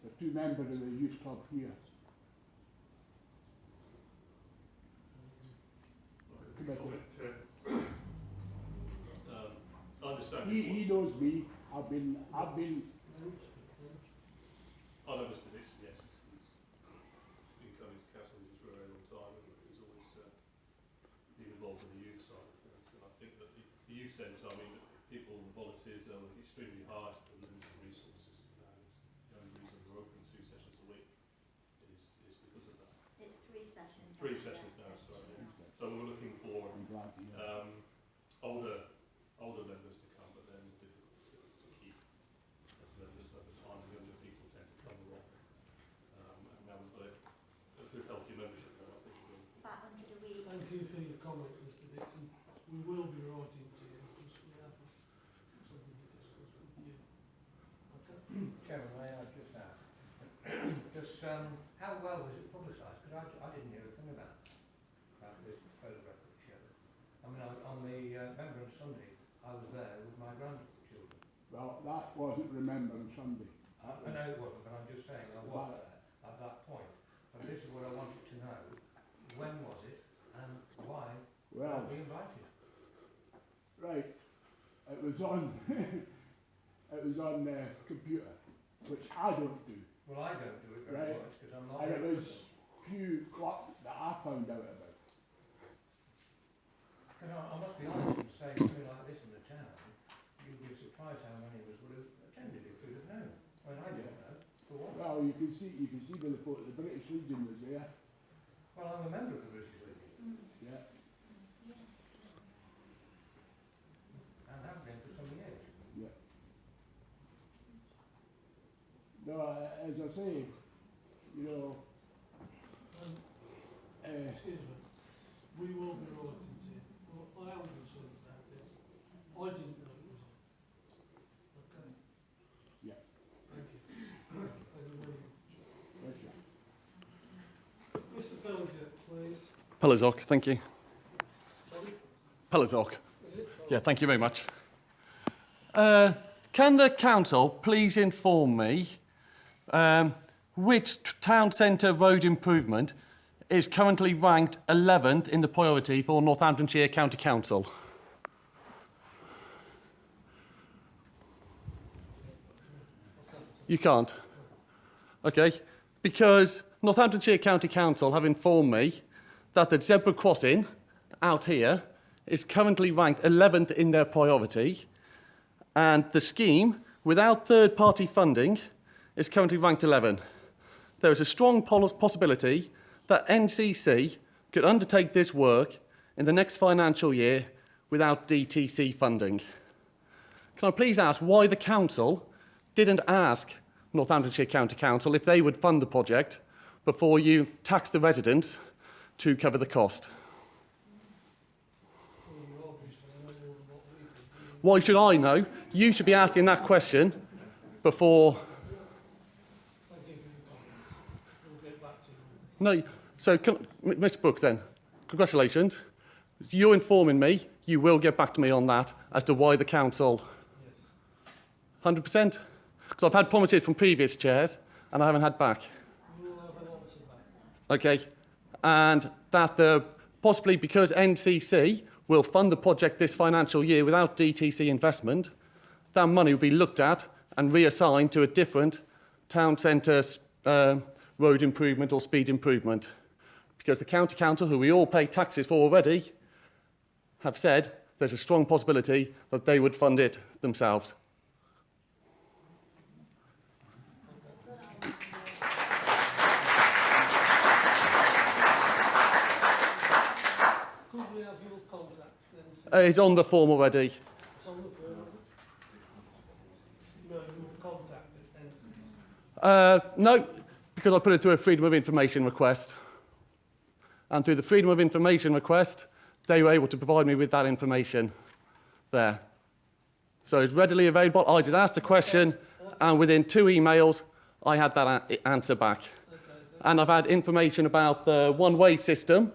The two members of the youth club here. I understand. He knows me. I've been. I know Mr. Dixon, yes. He's been coming to council for a very long time and he's always been involved in the youth side of things. And I think that the youth sense, I mean, people, the volunteers are extremely hard for limited resources. The only reason we're open 2 sessions a week is because of that. It's 3 sessions. 3 sessions now, sorry. Yeah. So we're looking for older members to come, but then difficult to keep as members over time. Younger people tend to come more often. And now we've got a good healthy membership now, I think we'll About 100 a week. Thank you for your comment, Mr Dixon. We will be writing to you because we have something to discuss with you. Okay. Chairman, may I just ask, just how well was it publicised? Because I didn't hear a thing about this photograph that you showed. I mean, on the Remembrance Sunday, I was there with my grandchildren. Well, that wasn't Remembrance Sunday. I know it wasn't, but I'm just saying I was there at that point. But this is what I wanted to know. When was it and why were we invited? Right. It was on the computer, which I don't do. Well, I don't do it very much because I'm not. And it was few o'clock that I found out about. Because I must be honest and say something like this in the town, you'd be surprised how many of us would have attended if we'd have known. Well, I don't know. For what? Well, you can see by the photo, the British Legion was there. Well, I'm a member of the British Legion. Yeah. And have been for some years. Yeah. No, as I say, you know, Excuse me. We will be writing to you. Well, I am concerned about this. I didn't know it was on. Okay. Yeah. Thank you. Thank you very much. Pleasure. Mr Bellinger, please. Pelazok, thank you. Sorry? Pelazok. Is it? Yeah, thank you very much. Can the council please inform me which town centre road improvement is currently ranked 11th in the priority for Northamptonshire County Council? You can't? Okay, because Northamptonshire County Council have informed me that the zebra crossing out here is currently ranked 11th in their priority, and the scheme, without third-party funding, is currently ranked 11. There is a strong possibility that NCC could undertake this work in the next financial year without DTC funding. Can I please ask why the council didn't ask Northamptonshire County Council if they would fund the project before you tax the residents to cover the cost? Why should I know? You should be asking that question before... Thank you for your comments. We'll get back to you on this. No, so, Mr Brooks then, congratulations. You're informing me, you will get back to me on that as to why the council... Yes. 100%? Because I've had promises from previous chairs and I haven't had back. You will have an answer back. Okay, and that possibly because NCC will fund the project this financial year without DTC investment, that money will be looked at and reassigned to a different town centre road improvement or speed improvement. Because the county council, who we all pay taxes for already, have said there's a strong possibility that they would fund it themselves. Could we have your contact then? It's on the form already. It's on the phone, is it? No, you will contact it then. No, because I put it through a Freedom of Information request. And through the Freedom of Information request, they were able to provide me with that information there. So it's readily available. I just asked a question, and within 2 emails, I had that answer back. And I've had information about the one-way system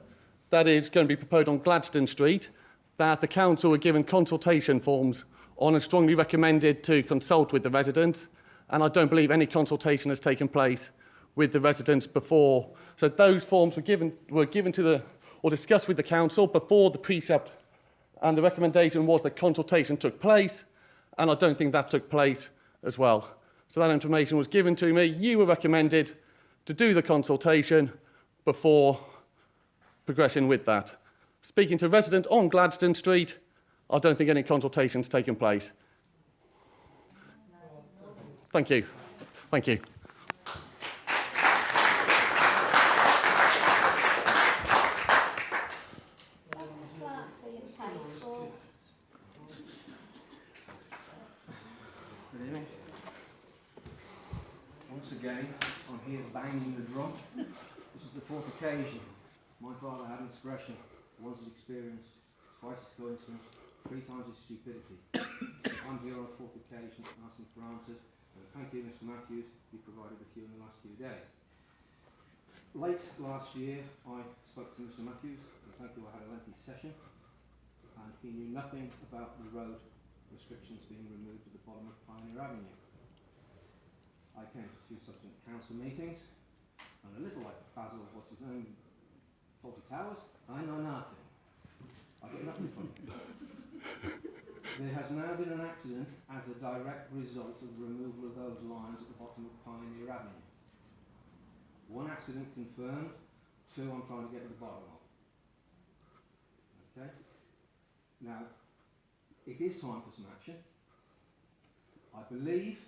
that is going to be proposed on Gladstone Street, that the council were given consultation forms on and strongly recommended to consult with the residents. And I don't believe any consultation has taken place with the residents before. So those forms were given to the, or discussed with the council before the precept, and the recommendation was that consultation took place, and I don't think that took place as well. So that information was given to me. You were recommended to do the consultation before progressing with that. Speaking to residents on Gladstone Street, I don't think any consultation's taken place. Thank you. Thank you. Good evening. Once again, I'm here banging the drum. This is the 4th occasion. My father had an expression, once his experience, twice his coincidence, 3 times his stupidity. I'm here on a 4th occasion asking for answers. And thank you, Mr Matthews, you provided a few in the last few days. Late last year, I spoke to Mr Matthews, and thank you, I had a lengthy session, and he knew nothing about the road restrictions being removed at the bottom of Pioneer Avenue. I came to 2 subsequent council meetings, and a little like Basil, what's his name, Faulty Towers, I know nothing. I've got nothing from you. There has now been an accident as a direct result of the removal of those lines at the bottom of Pioneer Avenue. 1 accident confirmed, 2 I'm trying to get to the bottom of. Okay? Now, it is time for some action. I believe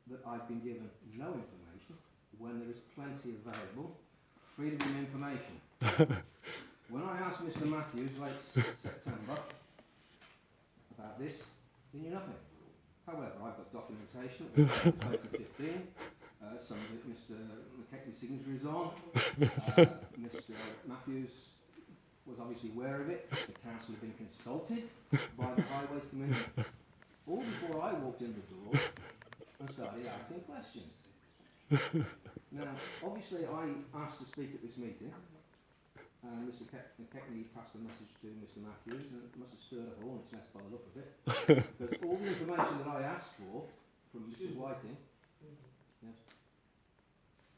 that I've been given no information when there is plenty available. Freedom of information. When I asked Mr Matthews late September about this, he knew nothing. However, I've got documentation from 2015. Some of it Mr McKechnie's signature is on. Mr Matthews was obviously aware of it. The council had been consulted by the Highways Committee all before I walked in the door and started asking questions. Now, obviously I asked to speak at this meeting, and Mr McKechnie passed the message to Mr Matthews, and it must have stirred up a hornet's nest by the look of it, because all the information that I asked for from Mr Whiting... Yes.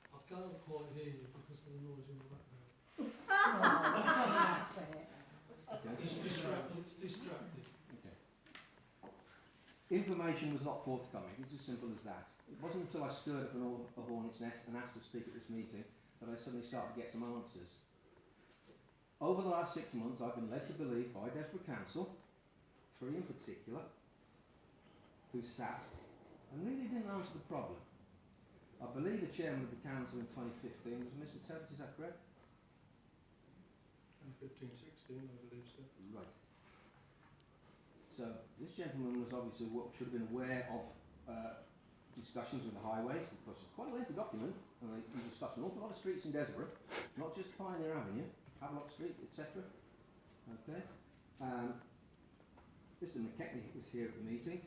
I can't quite hear you because of the noise in the background. Okay. It's distracted. Okay. Information was not forthcoming. It's as simple as that. It wasn't until I stirred up a hornet's nest and asked to speak at this meeting that I suddenly started to get some answers. Over the last 6 months, I've been led to believe by Desborough Council, 3 in particular, who sat and really didn't answer the problem. I believe the chairman of the council in 2015 was Mr Tebbs, is that correct? 15-16, I believe so. Right. So this gentleman was obviously should have been aware of discussions with the highways, because it's quite a lengthy document, and they discussed an awful lot of streets in Desborough, not just Pioneer Avenue, Havelock Street, etc. Okay. Mr McKechnie was here at the meeting.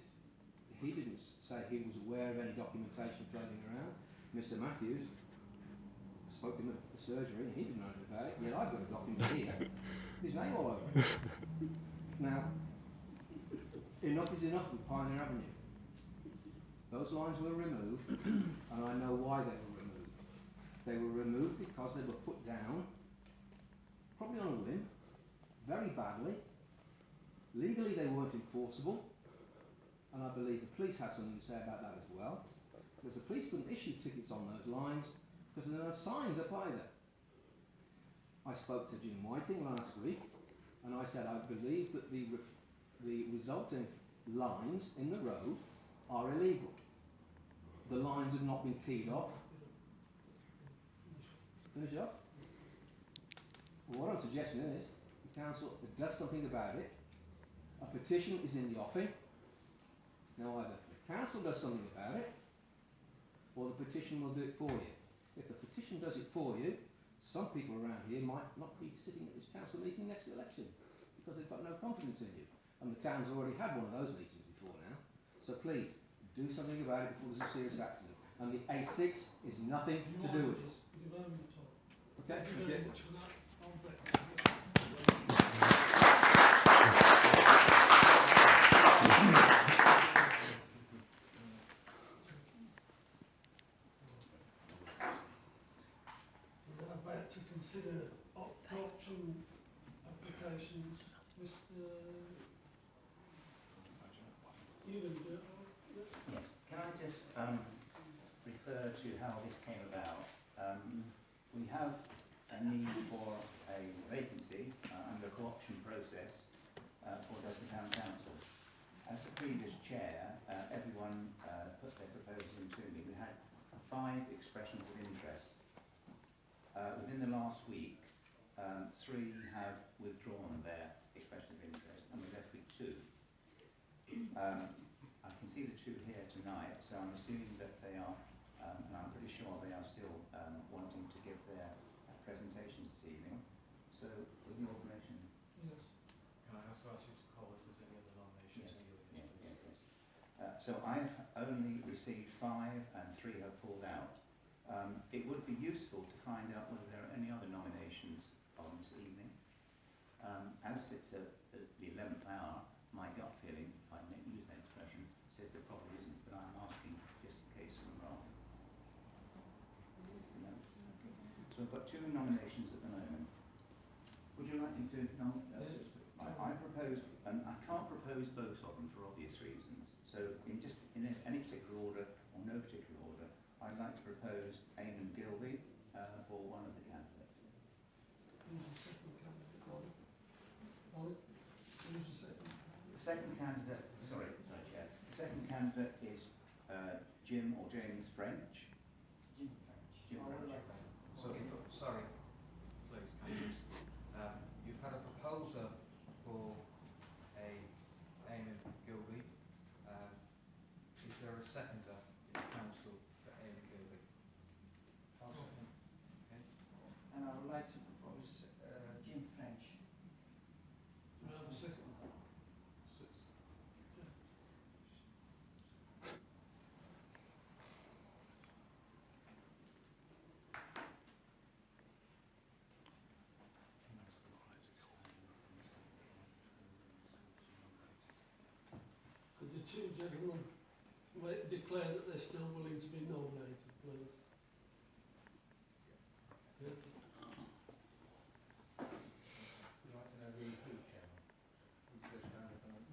He didn't say he was aware of any documentation floating around. Mr Matthews spoke to him at the surgery and he didn't know anything about it. Yet I've got a document here, his name all over it. Now, enough is enough with Pioneer Avenue. Those lines were removed, and I know why they were removed. They were removed because they were put down, probably on a whim, very badly. Legally they weren't enforceable, and I believe the police had something to say about that as well, because the police couldn't issue tickets on those lines because there are no signs up either. I spoke to Jim Whiting last week, and I said I believe that the resulting lines in the road are illegal. The lines have not been teed off. Finish up? Well, what I'm suggesting is the council does something about it. A petition is in the offing. Now either the council does something about it, or the petition will do it for you. If the petition does it for you, some people around here might not be sitting at this council meeting next election because they've got no confidence in you. And the town's already had one of those meetings before now. So please, do something about it before there's a serious accident. And the A6 is nothing to do with it. Okay? Thank you very much for that. I'll bet. We're about to consider option applications. Mr. Yes. Can I just refer to how this came about? We have a need for a vacancy under co-option process for Desborough Town Council. As the previous chair, everyone put their proposals in to me. We had 5 expressions of interest. Within the last week, 3 have withdrawn their expression of interest, and we're left with 2. I can see the 2 here tonight, so I'm assuming that they are, and I'm pretty sure they are still wanting to give their presentations this evening. So, with your permission. Yes. Can I ask you to call if there's any other nominations? Yes. So I've only received 5 and 3 have pulled out. It would be useful to find out whether there are any other nominations on this evening. As it's at the 11th hour, my gut feeling, if I may use that expression, says there probably isn't, but I'm asking just in case I'm wrong. No. So we've got 2 nominations at the moment. Would you like me to nominate? I propose, and I can't propose both of them for obvious reasons. So in any particular order or no particular order, I'd like to propose Eamon Gilby for one of the candidates. Who's the second candidate? Who's the second? The second candidate, sorry, Chair. The second candidate is Jim or James French. Jim French. Sorry, please, you've had a proposer for a Eamon Gilby. Is there a seconder in the council for Eamon Gilby? Okay. And I would like to propose Jim French. Do I have a second? Could the 2 gentlemen declare that they're still willing to be nominated, please? Yeah. Would you like to know who, Chairman? Who goes down and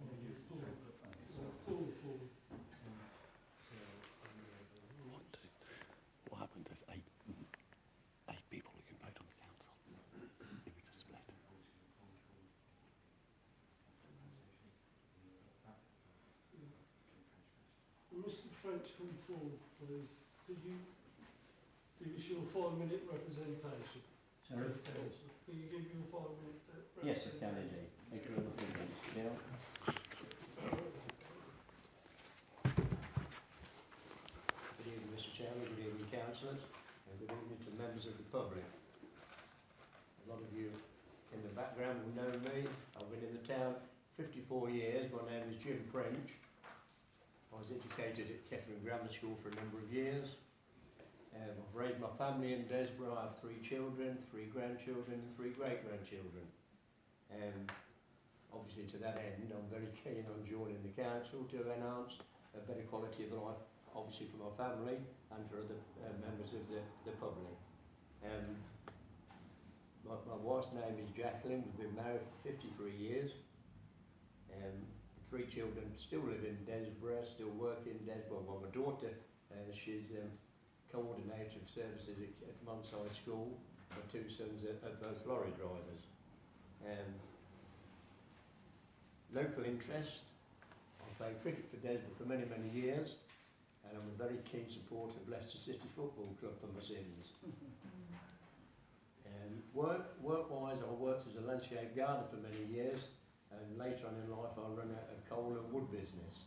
Pull forward. What happened is 8 people who can vote on the council. If it's a split. Mr. French, come forward, please. Could you give us your 5-minute representation? Sorry? Councillor, can you give your 5-minute representation? Yes, I can indeed. Thank you very much, Bill. Good evening, Mr. Chairman, good evening, councillors, and good evening to members of the public. A lot of you in the background will know me. I've been in the town 54 years. My name is Jim French. I was educated at Kettering Grammar School for a number of years. I've raised my family in Desborough. I have 3 children, 3 grandchildren and 3 great-grandchildren. Obviously to that end, I'm very keen on joining the council to enhance a better quality of life, obviously for my family and for other members of the public. My wife's name is Jacqueline. We've been married for 53 years. 3 children still live in Desborough, still work in Desborough. Well, my daughter, she's coordinator of services at Monside School. My 2 sons are both lorry drivers. Local interest. I played cricket for Desborough for many, many years, and I'm a very keen supporter of Leicester City Football Club for my sins. Work-wise, I worked as a landscape gardener for many years, and later on in life I run a coal and wood business.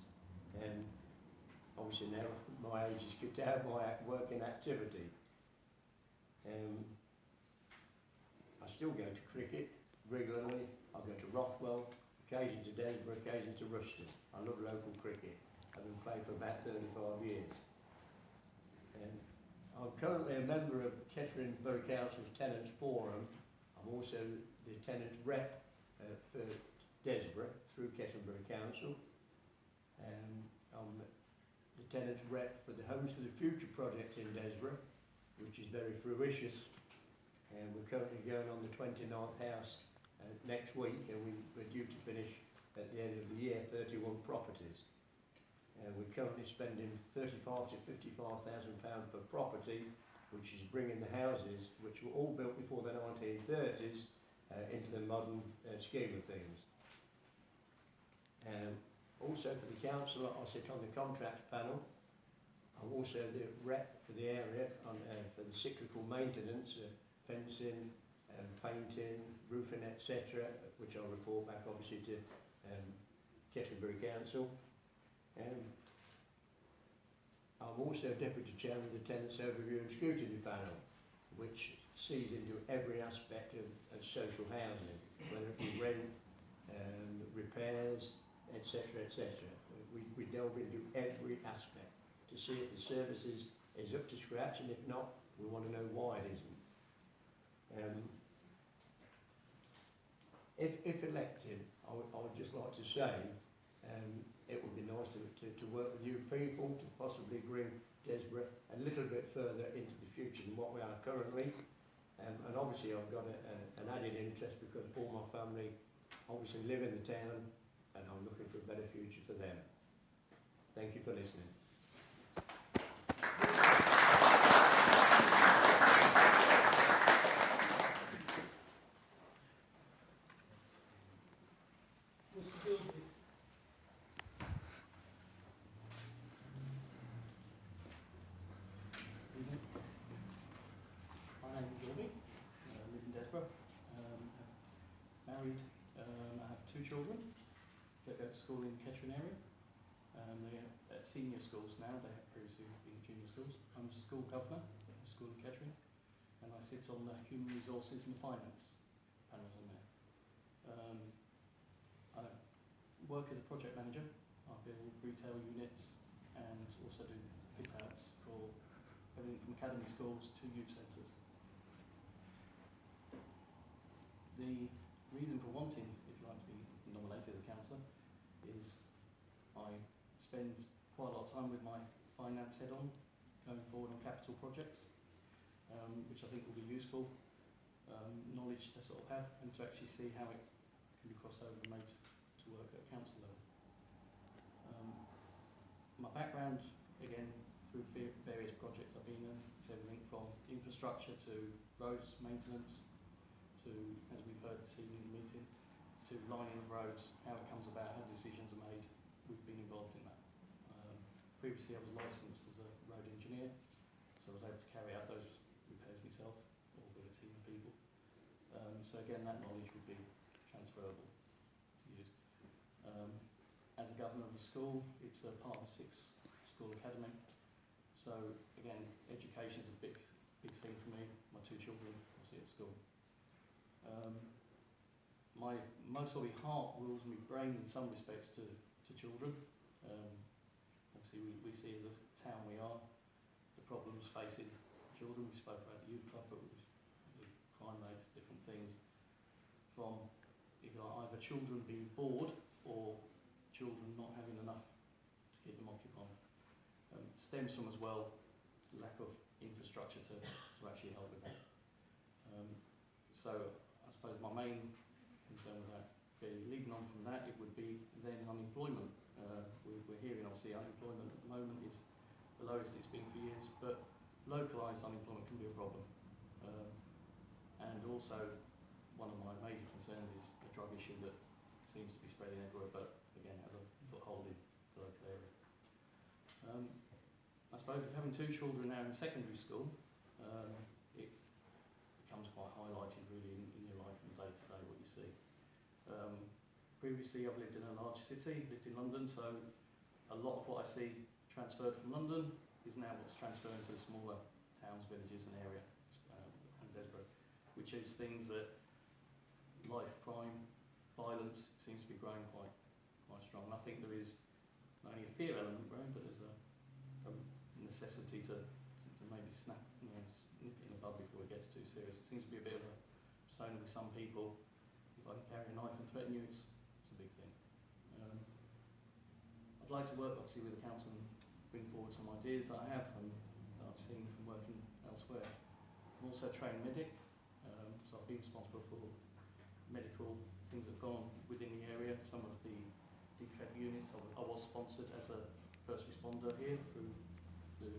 Obviously now my age is cut out my working activity. I still go to cricket regularly. I go to Rothwell, occasion to Desborough, occasion to Rushton. I love local cricket. I've been playing for about 35 years. I'm currently a member of Kettering Borough Council's Tenants Forum. I'm also the Tenants Rep for Desborough through Kettering Borough Council. I'm the Tenants Rep for the Homes for the Future project in Desborough, which is very fruitious. We're currently going on the 29th house next week, and we're due to finish at the end of the year 31 properties. We're currently spending £35,000 to £55,000 per property, which is bringing the houses, which were all built before the 1930s, into the modern scheme of things. Also for the council, I sit on the contracts panel. I'm also the rep for the area for the cyclical maintenance, fencing, painting, roofing, etc., which I'll report back obviously to Kettering Borough Council. I'm also Deputy Chairman of the Tenants Overview and Scrutiny Panel, which sees into every aspect of social housing, whether it be rent, repairs, etc., etc. We delve into every aspect to see if the services is up to scratch, and if not, we want to know why it isn't. If elected, I would just like to say it would be nice to work with you people to possibly bring Desborough a little bit further into the future than what we are currently. And obviously I've got an added interest because all my family obviously live in the town, and I'm looking for a better future for them. Thank you for listening. My name is Gilby. I live in Desborough. Married. I have 2 children that go to school in Kettering area. They're at senior schools now. They have previously been junior schools. I'm a school governor at a school in Kettering, and I sit on the human resources and finance panels on there. I work as a project manager. I build retail units and also do fit outs for everything from academy schools to youth centres. The reason for wanting, if you like, to be nominated as a councillor is I spend quite a lot of time with my finance head on going forward on capital projects, which I think will be useful knowledge to sort of have and to actually see how it can be crossed over and made to work at a council level. My background, again, through various projects I've been in, is everything from infrastructure to roads maintenance to, as we've heard this evening in the meeting, to lining of roads, how it comes about, how decisions are made. We've been involved in that. Previously I was licensed as a road engineer, so I was able to carry out those repairs myself, or with a team of people. So again, that knowledge would be transferable to use. As a governor of the school, it's a part of a 6-school academy. So again, education is a big thing for me. My 2 children obviously at school. my most of my heart rules my brain in some respects to children. Obviously we see as a town we are, the problems facing children. We spoke about the youth club, but with crime rates, different things, from either children being bored or children not having enough to keep them occupied. Stems from as well lack of infrastructure to actually help with that. So I suppose my main concern with that, leading on from that, it would be then unemployment. We're hearing obviously unemployment at the moment is the lowest it's been for years, but localised unemployment can be a problem. And also one of my major concerns is a drug issue that seems to be spreading everywhere, but again has a foothold in the local area. I suppose having 2 children now in secondary school, it becomes quite highlighted really in your life from day to day what you see. Previously I've lived in a large city, lived in London, so a lot of what I see transferred from London is now what's transferring to the smaller towns, villages and area, and Desborough, which is things that life, crime, violence seems to be growing quite strong. And I think there is not only a fear element growing, but there's a necessity to maybe snap, nip it in the bud before it gets too serious. It seems to be a bit of a persona with some people. If I can carry a knife and threaten you, it's a big thing. I'd like to work obviously with the council and bring forward some ideas that I have and that I've seen from working elsewhere. I'm also a trained medic, so I've been responsible for medical things that have gone on within the area. Some of the defect units, I was sponsored as a first responder here through the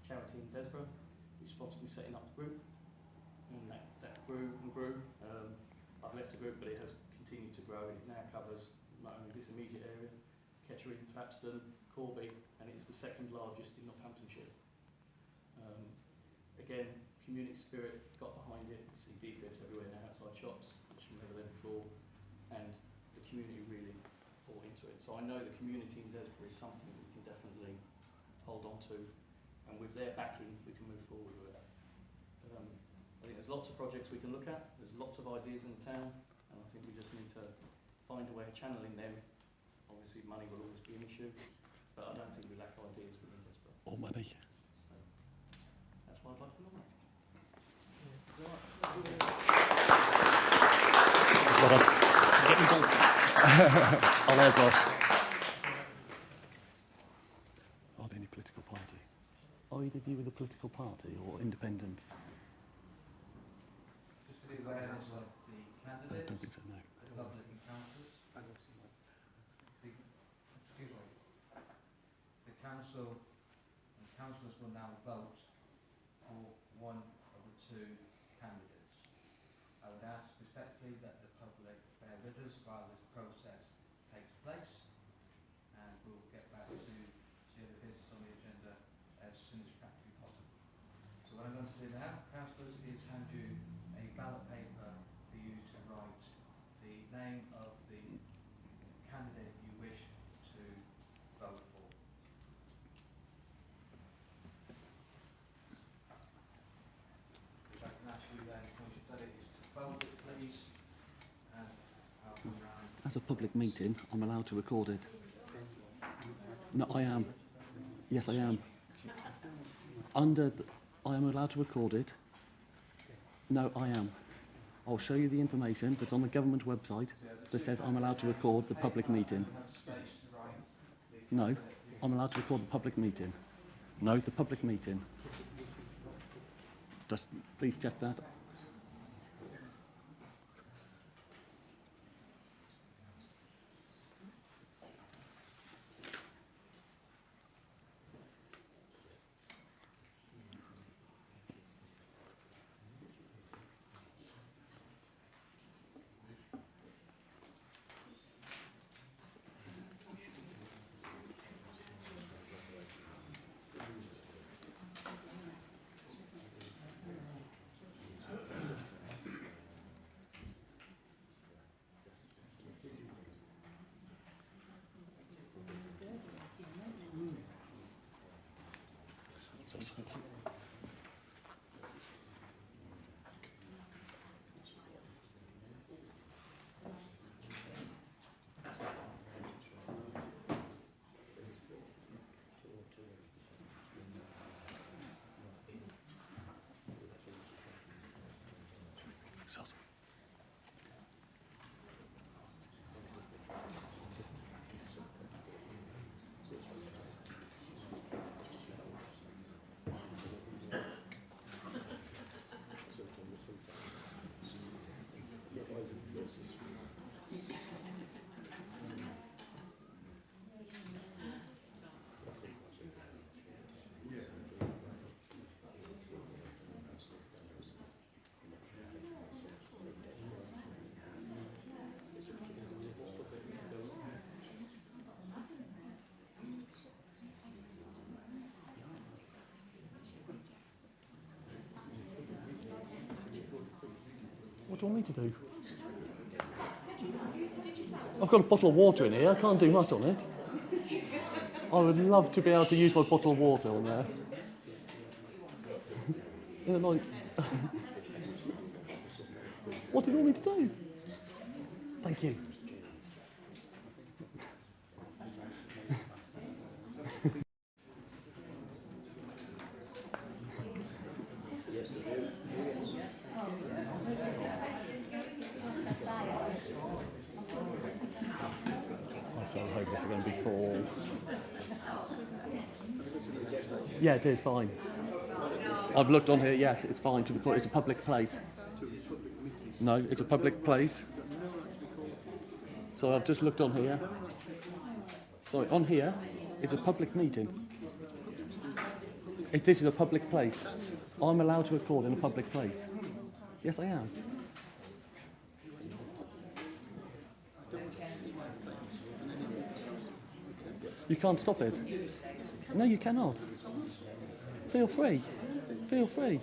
charity in Desborough, who sponsored me setting up the group, and that grew and grew. I've left the group, but it has continued to grow. It now covers not only this immediate area, Kettering, Thrapston, Corby, and it's the second largest in Northamptonshire. Again, community spirit got behind it. You see defibs everywhere now outside shops, which were never there before, and the community really bought into it. So I know the community in Desborough is something that we can definitely hold on to, and with their backing, we can move forward with it. I think there's lots of projects we can look at. There's lots of ideas in the town, and I think we just need to find a way of channeling them. Obviously, money will always be an issue, but I don't think we lack ideas within Desborough. Or money. So that's why I'd like to nominate. Get involved. I'll let go. Are there any political party? Are either of you with a political party or independent? Just for the awareness of the candidates, I don't think so, no. the public and councillors. The council and councillors will now vote for one of the 2 candidates. I would ask respectfully that the public bear with us while this process takes place, and we'll get back to the other business on the agenda as soon as practically possible. So what I'm going to do now, councillors, is hand you a ballot paper for you to write the name of the candidate you wish to vote for. If I can ask you then, once you've done it, is to fold it, please, and I'll come round. As a public meeting, I'm allowed to record it. No, I am. Yes, I am. I am allowed to record it. No, I am. I'll show you the information that's on the government website that says I'm allowed to record the public meeting. No, I'm allowed to record the public meeting. No, the public meeting. Just please check that. yourselves. What do you want me to do? I've got a bottle of water in here. I can't do much on it. I would love to be able to use my bottle of water on there. Yeah, like, what do you want me to do? Thank you. I hope this is going to be full. Yeah, it is fine. I've looked on here, yes, it's fine to record. It's a public place. No, it's a public place. So I've just looked on here. So on here, it's a public meeting. If this is a public place, I'm allowed to record in a public place. Yes, I am. You can't stop it. No, you cannot. Feel free. Feel free.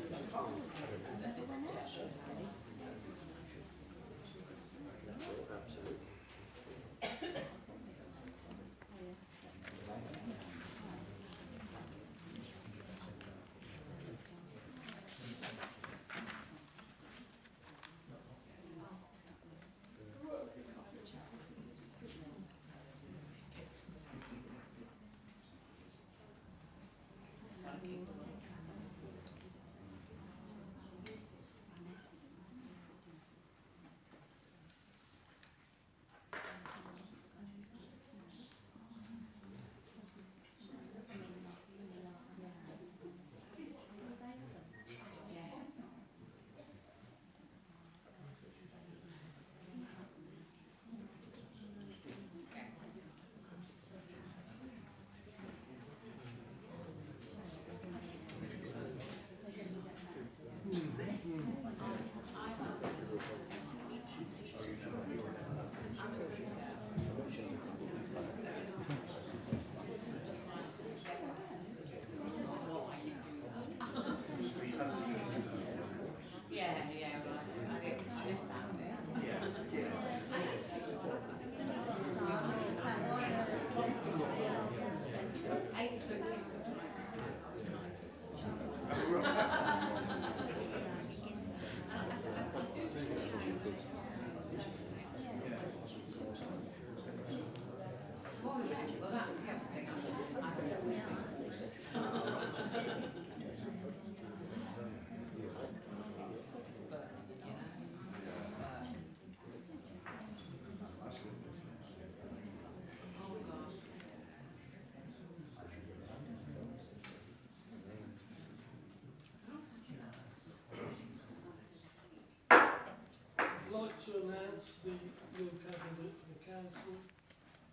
I'd like to announce the new candidate for the council,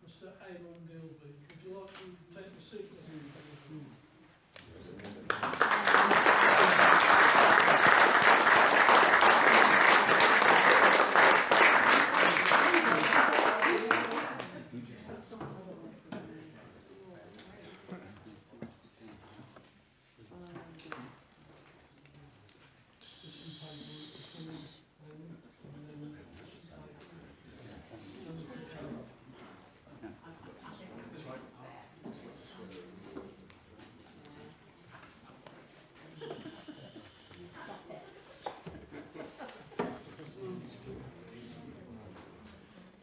Mr. Aaron Gilby. Would you like to take the seat, Mr. Gilby?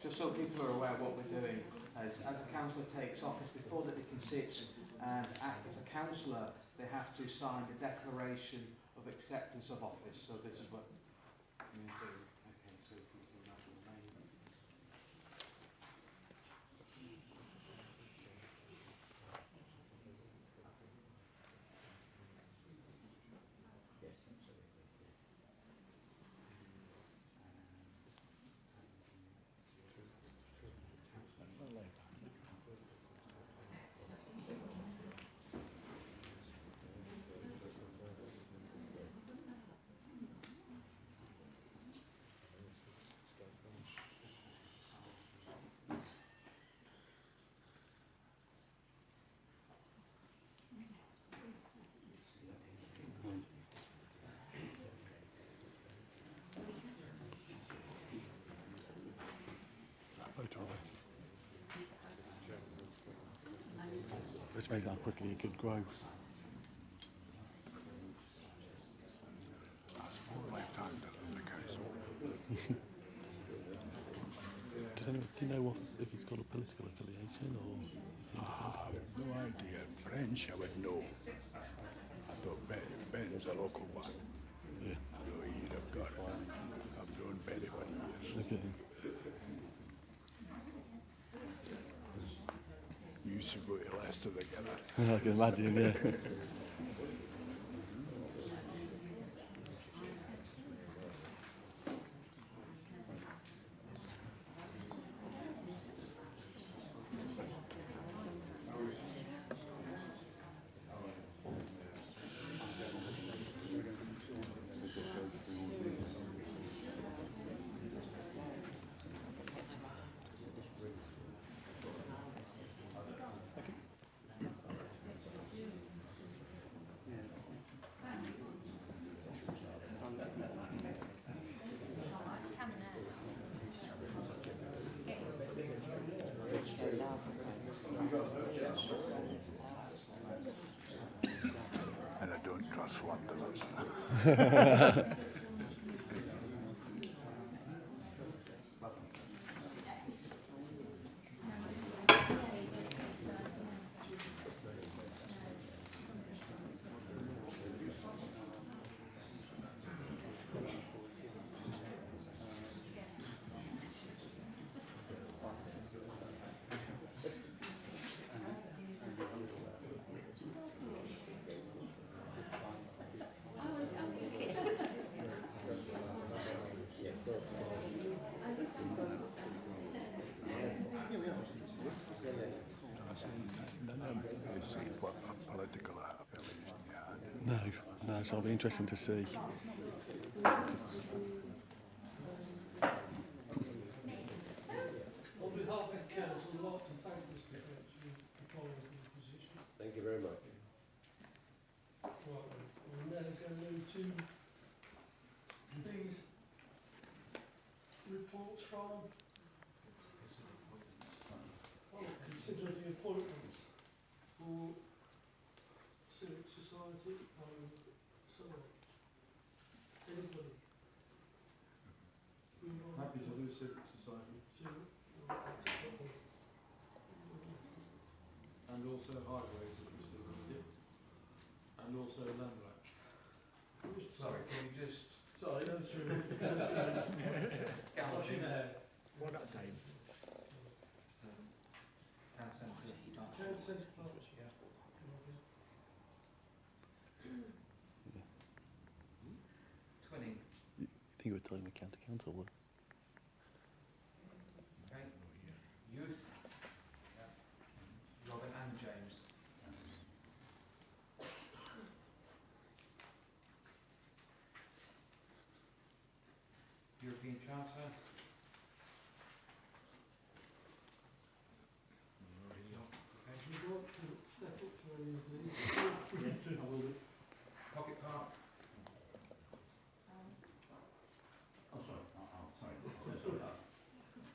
Just so people are aware what we're doing, as a councillor takes office, before that they can sit and act as a councillor, they have to sign the declaration of acceptance of office. So this is what we do. photo of it. It's amazing how quickly it could grow. Do you know what, if he's got a political affiliation or is he independent? I have no idea. French, I would know. I thought Ben's a local one. Yeah. I know he'd have got it. I've known Benny for years. Okay. We used to go to Leicester together. I can imagine, yeah. And I don't trust Londoners. None of them say what political affiliation you had. No, so it'll be interesting to see. On behalf of the council, I'd like to thank Mr. French for applying for the position. Thank you very much. Right, we're now going into these reports from, consider the appointments for Civic Society and anybody. Happy to do Civic Society. And also highways, if you still need it. And also land bank. Sorry, can you just Sorry. go through? Rushing ahead. One at a time. Town centre. Town centre plans. Yeah. Twinning. I think you were telling me county council would. Okay. Youth. Yeah. Robin and James. European Charter. If you want to step up for any of these, feel free to. Pocket Park. Oh, sorry. Sorry.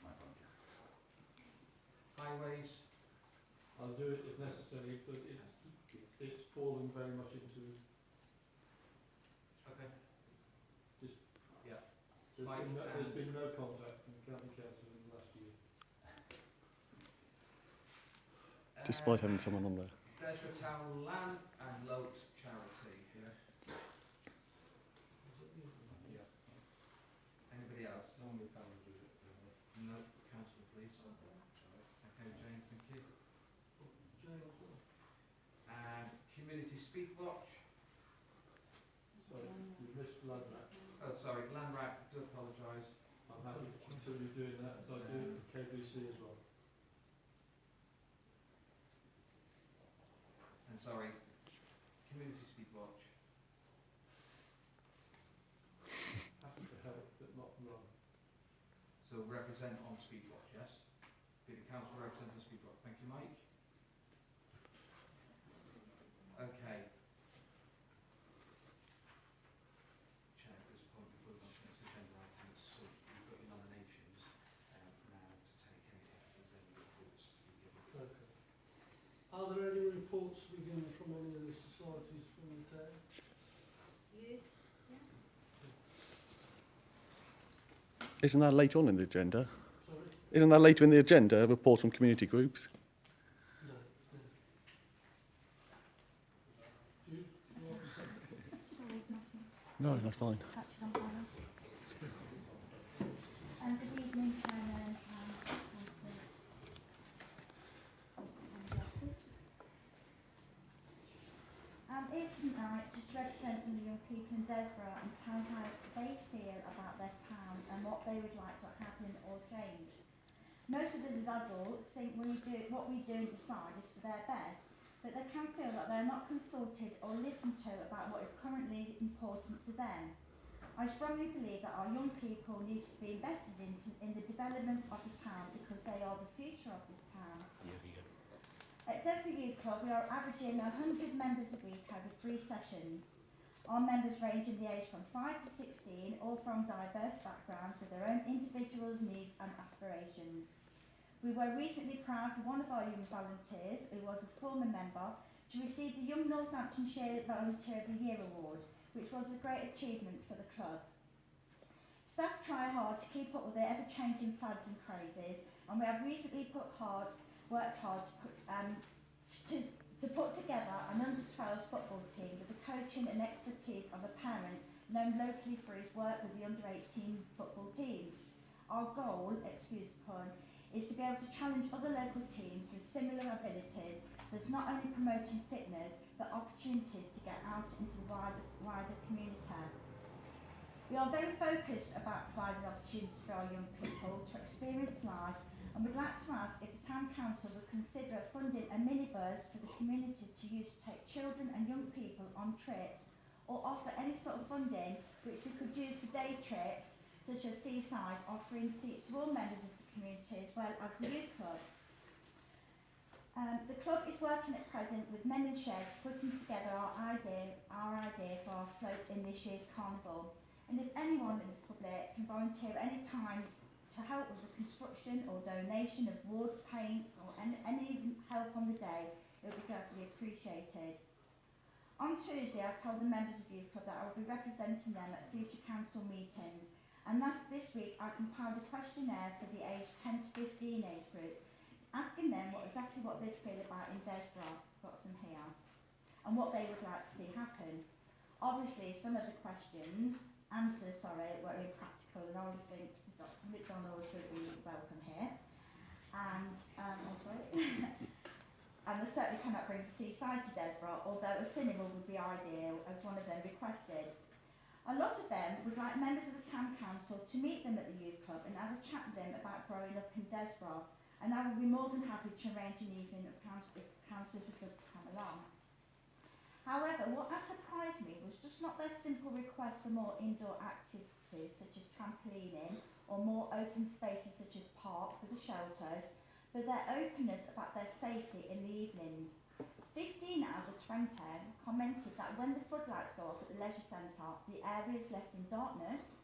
My apologies. Highways. I'll do it if necessary, but it's fallen very much into. Okay. Just. Yeah. There's been no contact from the county council in the last year. Despite having someone on there. Desborough Town Land and Loat Charity. Yeah. Yeah. Anybody else? Normally Pam will do it. No. Councillor, please. Okay, Jane, thank you. And Community Speed Watch. Sorry, you've missed land bank. Oh, sorry, Land Rack. Do apologise. I'm happy to continue doing that, as I do it for KBC as well. And sorry, Community Speed Watch. Happy to help, but not run. So represent on Speed Watch, yes? Be the council represent on Speed Watch. Thank you, Mike. Okay. Chair, at this point, before we go to the next agenda item, so you've got your nominations now to take any inputs we getting from any of the societies from the town? Youth, yeah. Isn't that later on in the agenda? Sorry? Isn't that later in the agenda, reports from community groups? No, it's not. Do you want to say? Sorry, nothing. No, that's fine. Catches on fire. Good evening, Chairman and Councillors. I'm here tonight to represent some of the young people in Desborough and tell how they feel about their town and what they would like to happen or change. Most of us as adults think what we do and decide is for their best, but they can feel that they're not consulted or listened to about what is currently important to them. I strongly believe that our young people need to be invested in the development of the town because they are the future of this town. At Desborough Youth Club, we are averaging 100 members a week over 3 sessions. Our members range in the age from 5 to 16, all from diverse backgrounds with their own individuals, needs and aspirations. We were recently proud for one of our young volunteers, who was a former member, to receive the Young Northamptonshire Volunteer of the Year Award, which was a great achievement for the club. Staff try hard to keep up with the ever-changing fads and crazes, and we have recently worked hard to put together an under-12s football team with the coaching and expertise of a parent known locally for his work with the under-18 football teams. Our goal, excuse the pun, is to be able to challenge other local teams with similar abilities that's not only promoting fitness but opportunities to get out into the wider community. We are very focused about providing opportunities for our young people to experience life, and we'd like to ask if the Town Council would consider funding a minibus for the community to use to take children and young people on trips, or offer any sort of funding which we could use for day trips such as Seaside, offering seats to all members of the community as well as the youth club. The club is working at present with men and sheds putting together our idea for our float in this year's carnival. And if anyone in the public can volunteer any time to help with the construction or donation of wood, paint or any help on the day, it would be greatly appreciated. On Tuesday, I told the members of Youth Club that I would be representing them at future council meetings, and this week I compiled a questionnaire for the aged 10 to 15 age group, asking them exactly what they'd feel about in Desborough, got some here, and what they would like to see happen. Obviously, some of the answers were impractical, and I would think McDonald's would be welcome here. And and they certainly cannot bring the Seaside to Desborough, although a cinema would be ideal, as one of them requested. A lot of them would like members of the Town Council to meet them at the Youth Club and have a chat with them about growing up in Desborough, and I would be more than happy to arrange an evening if councillors would love to come along. However, what has surprised me was just not their simple request for more indoor activities such as trampolining or more open spaces such as parks with the shelters, but their openness about their safety in the evenings. 15 out of the 20 commented that when the floodlights go off at the leisure centre, the area is left in darkness,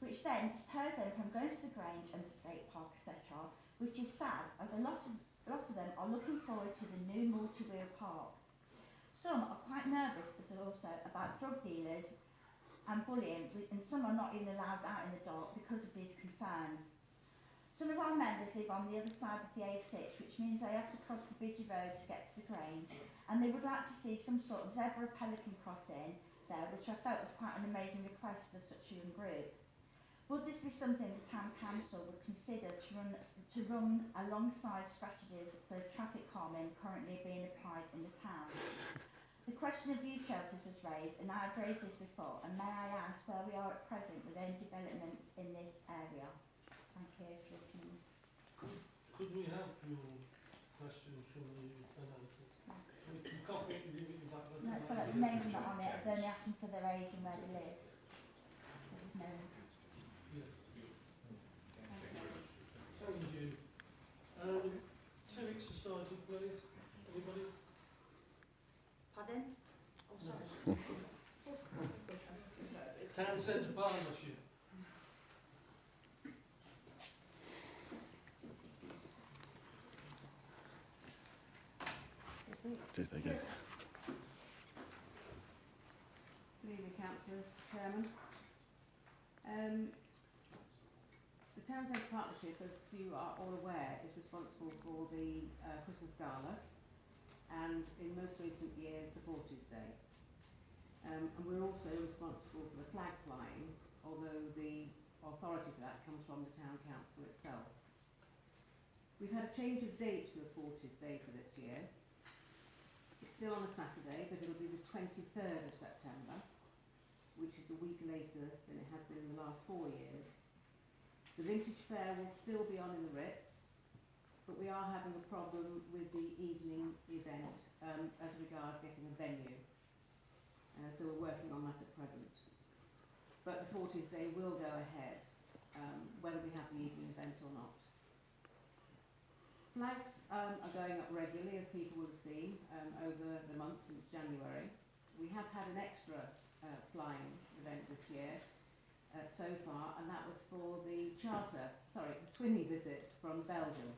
which then deters them from going to the Grange and the skate park, etc., which is sad, as a lot of them are looking forward to the new multi-wheel park. Some are quite nervous also about drug dealers and bullying, and some are not even allowed out in the dark because of these concerns. Some of our members live on the other side of the A6, which means they have to cross the busy road to get to the Grange, and they would like to see some sort of zebra pelican crossing there, which I felt was quite an amazing request for such a young group. Would this be something the Town Council would consider to run alongside strategies for traffic calming currently being applied in the town? The question of youth shelters was raised, and I have raised this before, and may I ask where we are at present with any developments in this area? Thank you for listening. Could we help your questions from the announcers? We can copy it and give it you back. No, it's like the names are not on it, I've only asked them for their age and where they live. There's no... Yeah. Thank you. Civic Society, please. Anybody? Pardon? Oh, sorry. Town Centre Partnership. please. Cheers, there you go. Good evening, councillors, chairman. The Town Centre Partnership, as you are all aware, is responsible for the Christmas Gala and in most recent years the 40s Day. And we're also responsible for the flag flying, although the authority for that comes from the Town Council itself. We've had a change of date for the 40s Day for this year. It's still on a Saturday, but it'll be the 23rd of September, which is a week later than it has been in the last 4 years. The Vintage Fair will still be on in the Ritz, but we are having a problem with the evening event as regards getting a venue. So we're working on that at present. But the 40s Day will go ahead, whether we have the evening event or not. Flags are going up regularly, as people will have seen, over the months since January. We have had an extra flying event this year so far, and that was for the twinny visit from Belgium,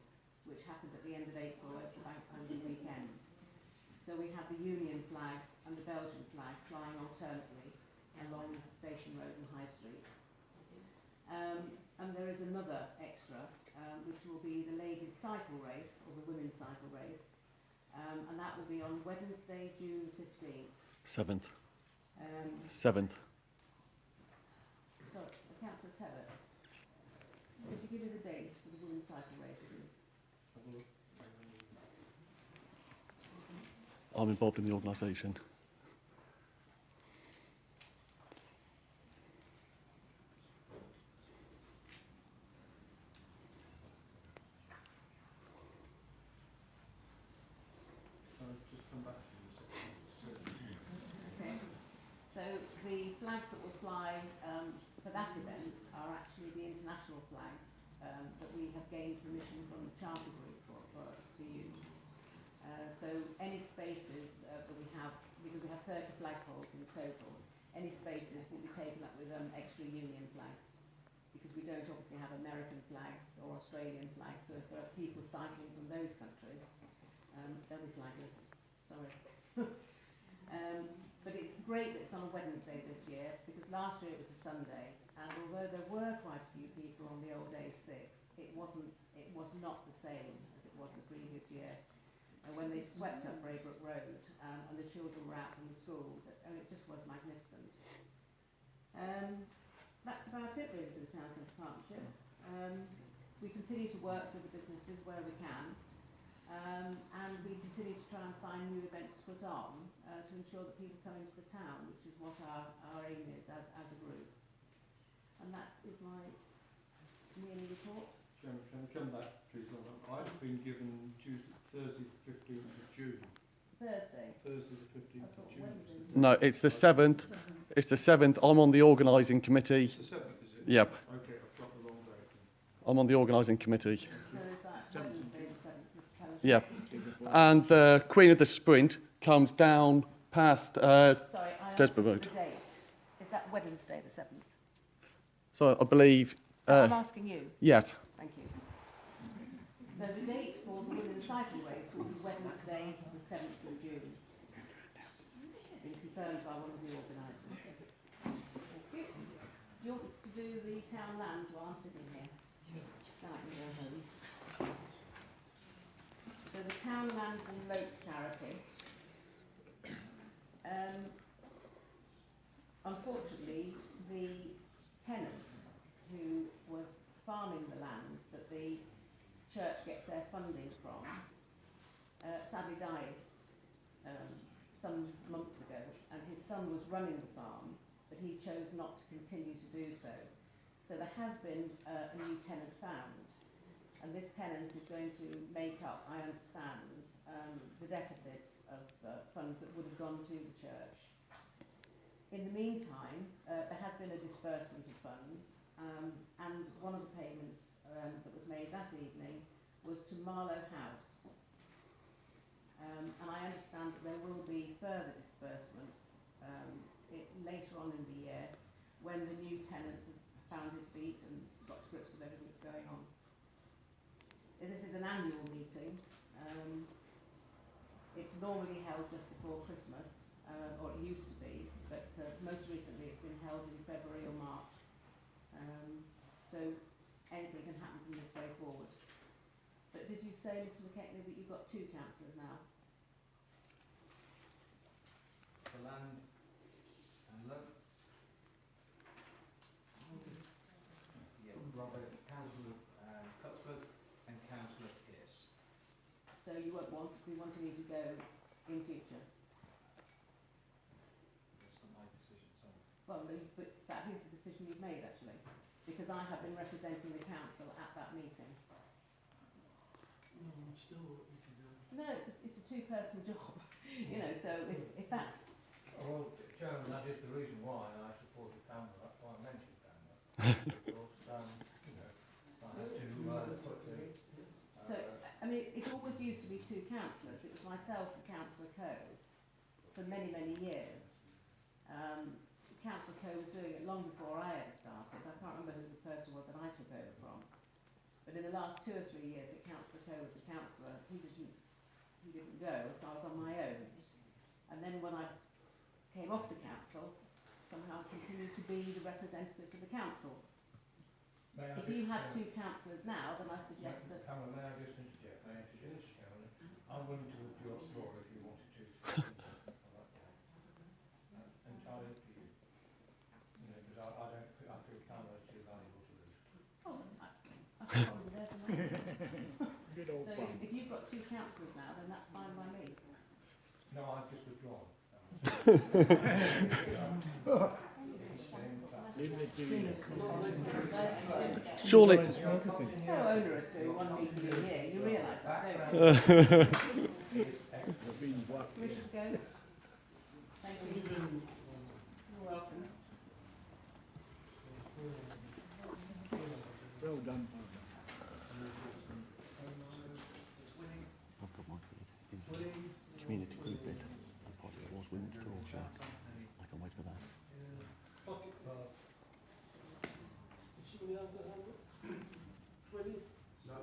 which happened at the end of April over the bank holiday weekend. So we had the Union flag and the Belgian flag flying alternately along Station Road and High Street. And there is another extra, which will be the ladies' cycle race, or the women's cycle race, and that will be on Wednesday, June 15th. 7th. 7th. Sorry, Councillor Tebbutt, could you give me the date for the women's cycle race, please? I'm involved in the organisation. Okay. So the flags that will fly for that event are actually the international flags that we have gained permission from the Charter Group to use. So any spaces that we have, because we have 30 flagpoles in total, any spaces will be taken up with extra Union flags, because we don't obviously have American flags or Australian flags, so if there are people cycling from those countries, they'll be flagless. Sorry. But it's great that it's on a Wednesday this year, because last year it was a Sunday, and although there were quite a few people on the old A6, it was not the same as it was the previous year. When they swept up Braybrook Road and the children were out from the schools, and it just was magnificent. That's about it really for the Town Centre Partnership. We continue to work with the businesses where we can, and we continue to try and find new events to put on to ensure that people come into the town, which is what our aim is as a group. And that is my yearly report. Chairman, can I come back please on that? I've been given Thursday the 15th of June. Thursday the 15th of June. No, it's the 7th. It's the 7th. I'm on the organising committee. It's the 7th, is it? Yep. Okay, I've got the wrong date then. I'm on the organising committee. So is that Wednesday the 7th, Mr. Kelly? Yeah. And the Queen of the Sprint comes down past Sorry, I Desborough asked Road. the date. Is that Wednesday the 7th? So I believe... I'm asking you. Yes. Thank you. So the date for the women's cycle race will be Wednesday the 7th of June. Been confirmed by one of the organisers. Thank you. Do you want to do the town lands while I'm sitting here? Then I can go home. So the Town Lands and Lotes charity. Unfortunately, the tenant who was farming the land that the church gets their funding from sadly died some months ago, and his son was running the farm, but he chose not to continue to do so. So there has been a new tenant found, and this tenant is going to make up, I understand, the deficit of funds that would have gone to the church. In the meantime, there has been a disbursement of funds, and one of the payments that was made that evening was to Marlow House. And I understand that there will be further disbursements later on in the year when the new tenant has found his feet and got to grips with everything that's going on. This is an annual meeting. It's normally held just before Christmas, or it used to be, but most recently it's been held in February or March. So anything can happen from this way forward. But did you say, Mr McKechnie, that you've got 2 councillors now? For land and look. Yeah, Robert, Councillor Cuthbert and Councillor Pearce. So you won't be wanting me to go in future? That's not my decision, so. Well, no, but that is the decision you've made actually, because I have been representing the council at that meeting. No, I'm still what we can do. No, it's a 2-person job, you know, so if that's... Well, Chairman, that is the reason why I supported Pamela, that's why I mentioned Pamela. Because, you know, I had to put the... So, I mean, it always used to be 2 councillors. It was myself and Councillor Coe for many, many years. Councillor Coe was doing it long before I ever started. I can't remember who the person was that I took over from. But in the last 2 or 3 years that Councillor Coe was a councillor, he didn't go, so I was on my own. And then when I came off the council, somehow continued to be the representative for the council. If you have 2 councillors now, then I suggest that... Pamela, may I just interject? May I introduce Chairman? I'm willing to withdraw the floor if you wanted to. Entirely up to you. You know, because I feel Pamela is too valuable to lose. Oh, I can't be there for my Good old So bum. if you've got 2 councillors now, then that's fine by me. No, I've just withdrawn. Surely. It's so onerous doing 1 meeting a year. You realise that, don't you? We should go. Thank you. You're welcome. Well done. I've got my community group bit. I thought it was women's talk, so I can wait for that. Pocket park. Did somebody have the hand up? 20? No.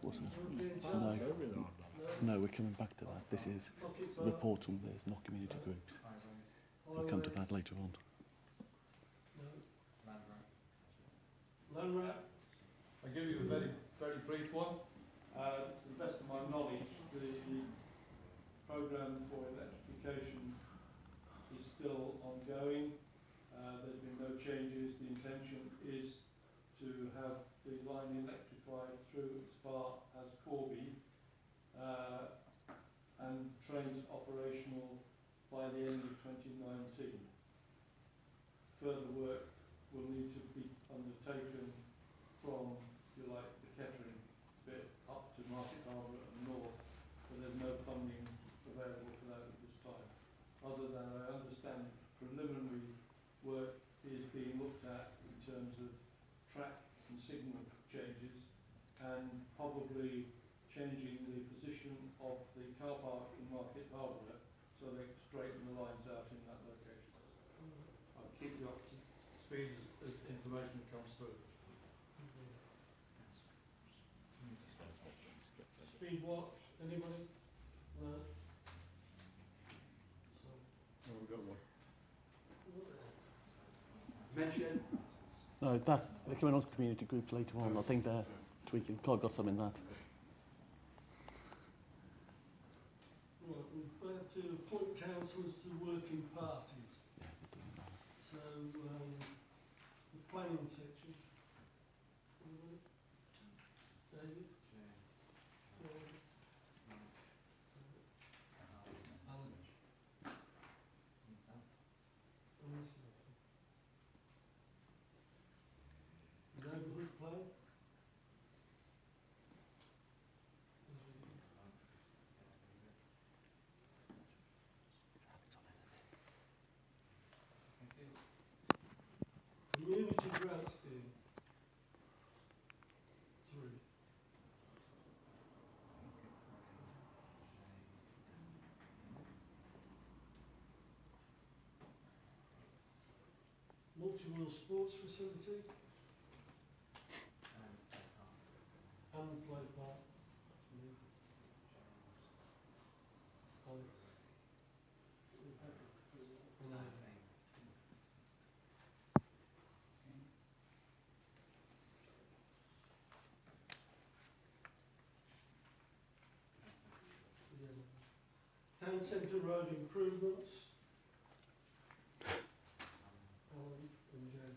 What's that? No, we're coming back to that. This is reports on this, not community groups. We'll come to that later on. Land rat. I'll give you a very, very brief one. To the best of my knowledge, the programme for electrification is still ongoing. There's been no changes. The intention is to have the line electrified through as far as Corby and trains operational by the end of 2019. Further work will need to be undertaken from, if you like, the Kettering bit up to Market Harbour and north, but there's no funding available for that at this time. Other than I understand preliminary work is being looked at in terms of track and signal changes and probably changing the position of the car park in Market Harbour so they straighten the lines out in that location. I'll keep you up to speed as information comes through. Speed watch. Anybody? No. So, Oh, we've got one. Mention. No, they're coming on to community groups later on. I think they're tweaking. Clive got some in that. right, we're about to appoint councillors to working parties. So, the planning section. Anybody? David? Alan? And myself. Neighbourhood plan? Community grant scheme. 3. Multi-wheel sports facility. And play part. Alex. And I. Yeah. Town centre road improvements. And Jay.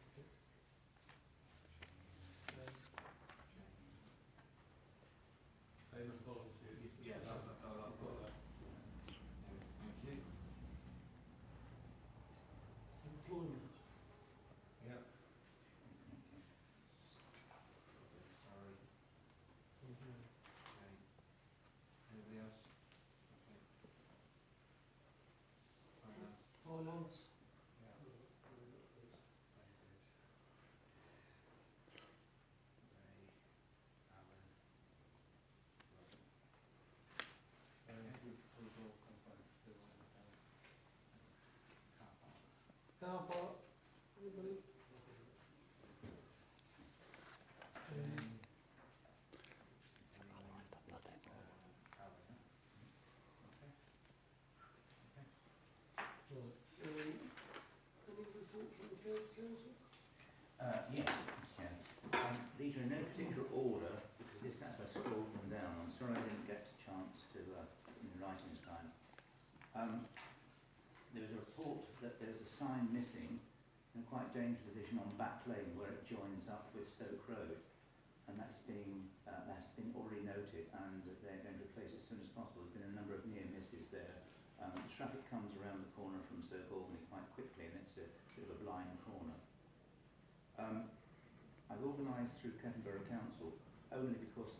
Famous volunteer. Yeah, I've got that. thank you. Employment. Yeah. Sorry. Okay. Okay. Anybody else? Okay. Finance. Finance. Yeah. Very good. Ray, Alan, Russell. Approval, consent, bill, car park. Car park. Anybody? Any report from the council? Yes, Chair. These are in no particular order, because that's why I scrolled them down. I'm sorry I didn't get a chance to put them in writing this time. There was a report that there's a sign missing in a quite dangerous position on Back Lane where it joins up with Stoke Road, and that's been already noted, and they're going to replace it as soon as possible. There's been a number of near misses there. Traffic comes around the corner from Stoke Albany quite quickly, and it's a bit of a blind corner. I've organised through Kettleborough Council, only because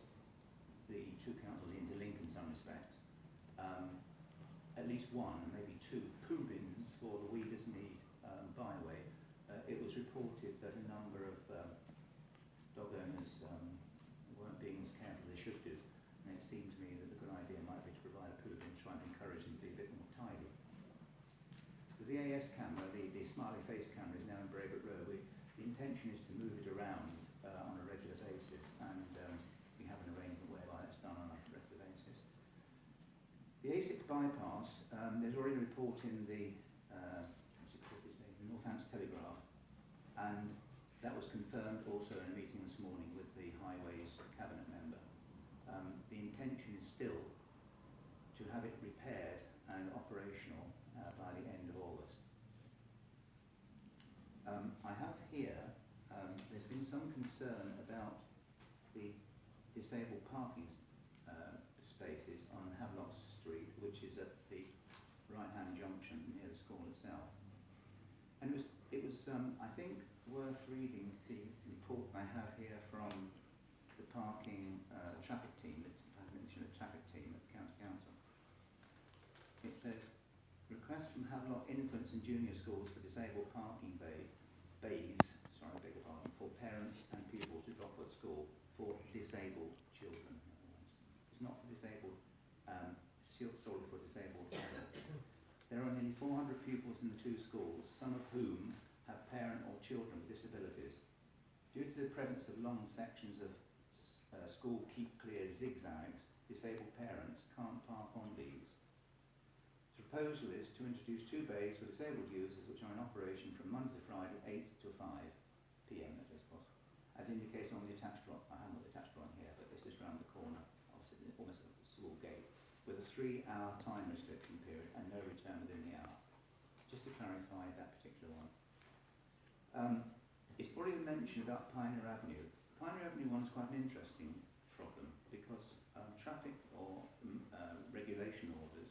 the two councils interlink in some respects, at least one, maybe two, poo bins for the Weedersmead byway. It was reported that a number of dog owners weren't being as careful as they should do, and it seemed to me that a good idea might be to provide a poo bin to try and encourage them to be a bit more tidy. The VAS camera, the smiley face camera, is now in Brabant Road. The intention is to move it around on a regular basis, and we have an arrangement whereby it's done on a regular basis. The A6 bypass, there's already a report in the the Northants Telegraph, and that was confirmed also in a meeting this morning with the Highways Cabinet member. The intention is still to have it repaired and operational by the end of August. I have here, there's been some concern about the disabled parking spaces on Havelock Street, which is at the right-hand junction near the school itself. And it was I think, worth reading the report I have here from the parking traffic team, I mentioned the traffic team at the County Council. It says, request from Havelock Infants and Junior Schools for disabled parking bays, for parents and pupils to drop at school for disabled children. It's not for disabled, solely for disabled adults. There are nearly 400 pupils in the two schools, some of whom have parent or children with disabilities. Due to the presence of long sections of school keep clear zigzags, disabled parents can't park on these. The proposal is to introduce two bays for disabled users which are in operation from Monday to Friday, 8 to 5 p.m. as indicated on the attached drawing. I haven't got the attached drawing here, but this is round the corner, obviously almost at the school gate, with a 3-hour time restriction period and no return within the hour. Just to clarify that particular one. It's already been mentioned about Pioneer Avenue. Pioneer Avenue one is quite an interesting problem because traffic or regulation orders,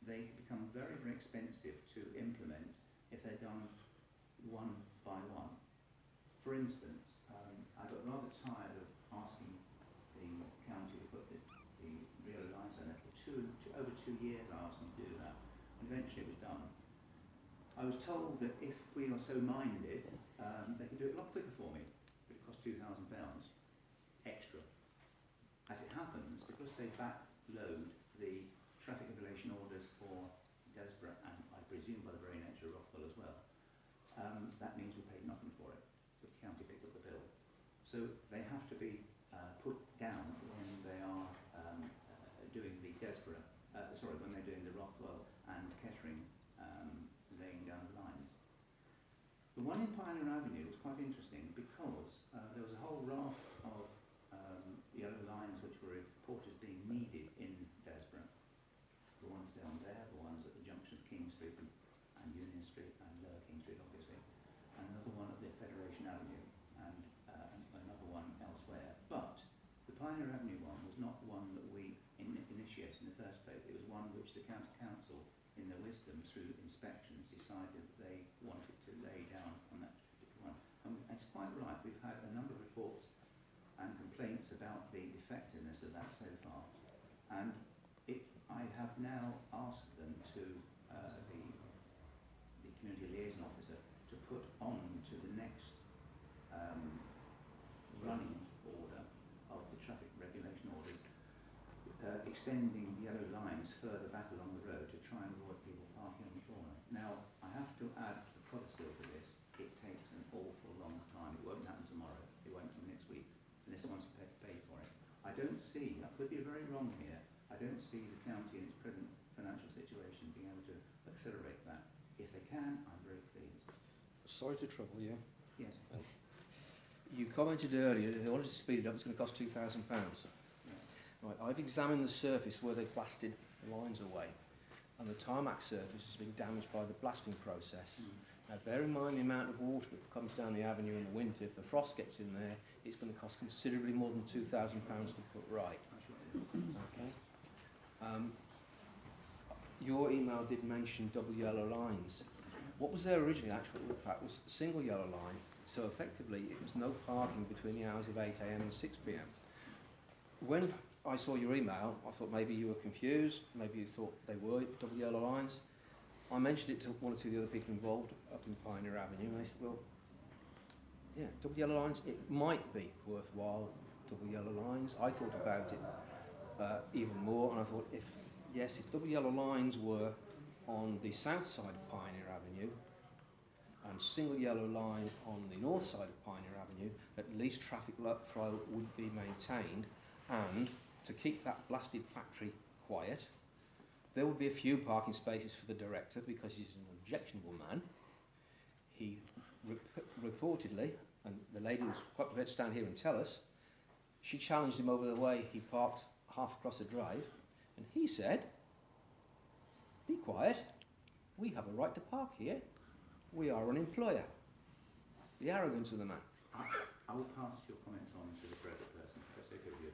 they become very, very expensive to implement if they're done one by one. For instance, I got rather tired of asking the county to put the real lines on it. Over 2 years I asked them to do that, and eventually it was done. I was told that if we are so minded, they could do it a lot quicker for me, but it cost £2,000 extra. As it happens, because they backload the traffic regulation orders for Desborough and I presume by the very nature of Rothwell as well, that means we paid nothing for it, but the county picked up the bill. So they have to be put down when they are doing the Desborough, when they're doing the Rothwell and Kettering laying down the lines. The one in Pioneer Avenue was quite interesting because there was a whole raft of yellow lines which were reported as being needed in Desborough. The ones down there, the ones at the junction of King Street and Union Street and Lower King Street, obviously, and another one at the Federation Avenue, and another one elsewhere. But the Pioneer Avenue one was not one that we initiated in the first place. It was one which the County Council, in their wisdom, through inspections, decided that they wanted to lay down on that particular one. And it's quite right, we've had a number of reports and complaints about the effectiveness of that so far. And I have now asked them to, the community liaison officer, to put on to the next running order of the traffic regulation orders, extending yellow lines further back along the road to try and avoid people parking on the corner. Now, I have to add the codicil to this. It takes an awful long time. It won't happen tomorrow. It won't happen next week, unless someone's prepared to pay for it. I don't see, I could be very wrong here, I don't see the county in its present financial situation being able to accelerate that. If they can, I'm very pleased. Sorry to trouble you. Yes. You commented earlier that in order to speed it up, it's going to cost £2,000. Yes. Right, I've examined the surface where they blasted the lines away, and the tarmac surface has been damaged by the blasting process. Now, bear in mind the amount of water that comes down the avenue in the winter. If the frost gets in there, it's going to cost considerably more than £2,000 to put right. Okay. Your email did mention double yellow lines. What was there originally, actually, in fact, was a single yellow line. So effectively, it was no parking between the hours of 8 a.m. and 6 p.m. When I saw your email, I thought maybe you were confused, maybe you thought they were double yellow lines. I mentioned it to one or two of the other people involved up in Pioneer Avenue, and they said, well, yeah, double yellow lines, it might be worthwhile, double yellow lines. I thought about it even more, and I thought, if double yellow lines were on the south side of Pioneer Avenue, and single yellow line on the north side of Pioneer Avenue, at least traffic flow would be maintained, and to keep that blasted factory quiet, there would be a few parking spaces for the director because he's an objectionable man. He reportedly, and the lady was quite prepared to stand here and tell us, she challenged him over the way he parked half across the drive, and he said, "Be quiet, we have a right to park here. We are an employer." The arrogance of the man. I will pass your comments on to the appropriate person. That's okay with you.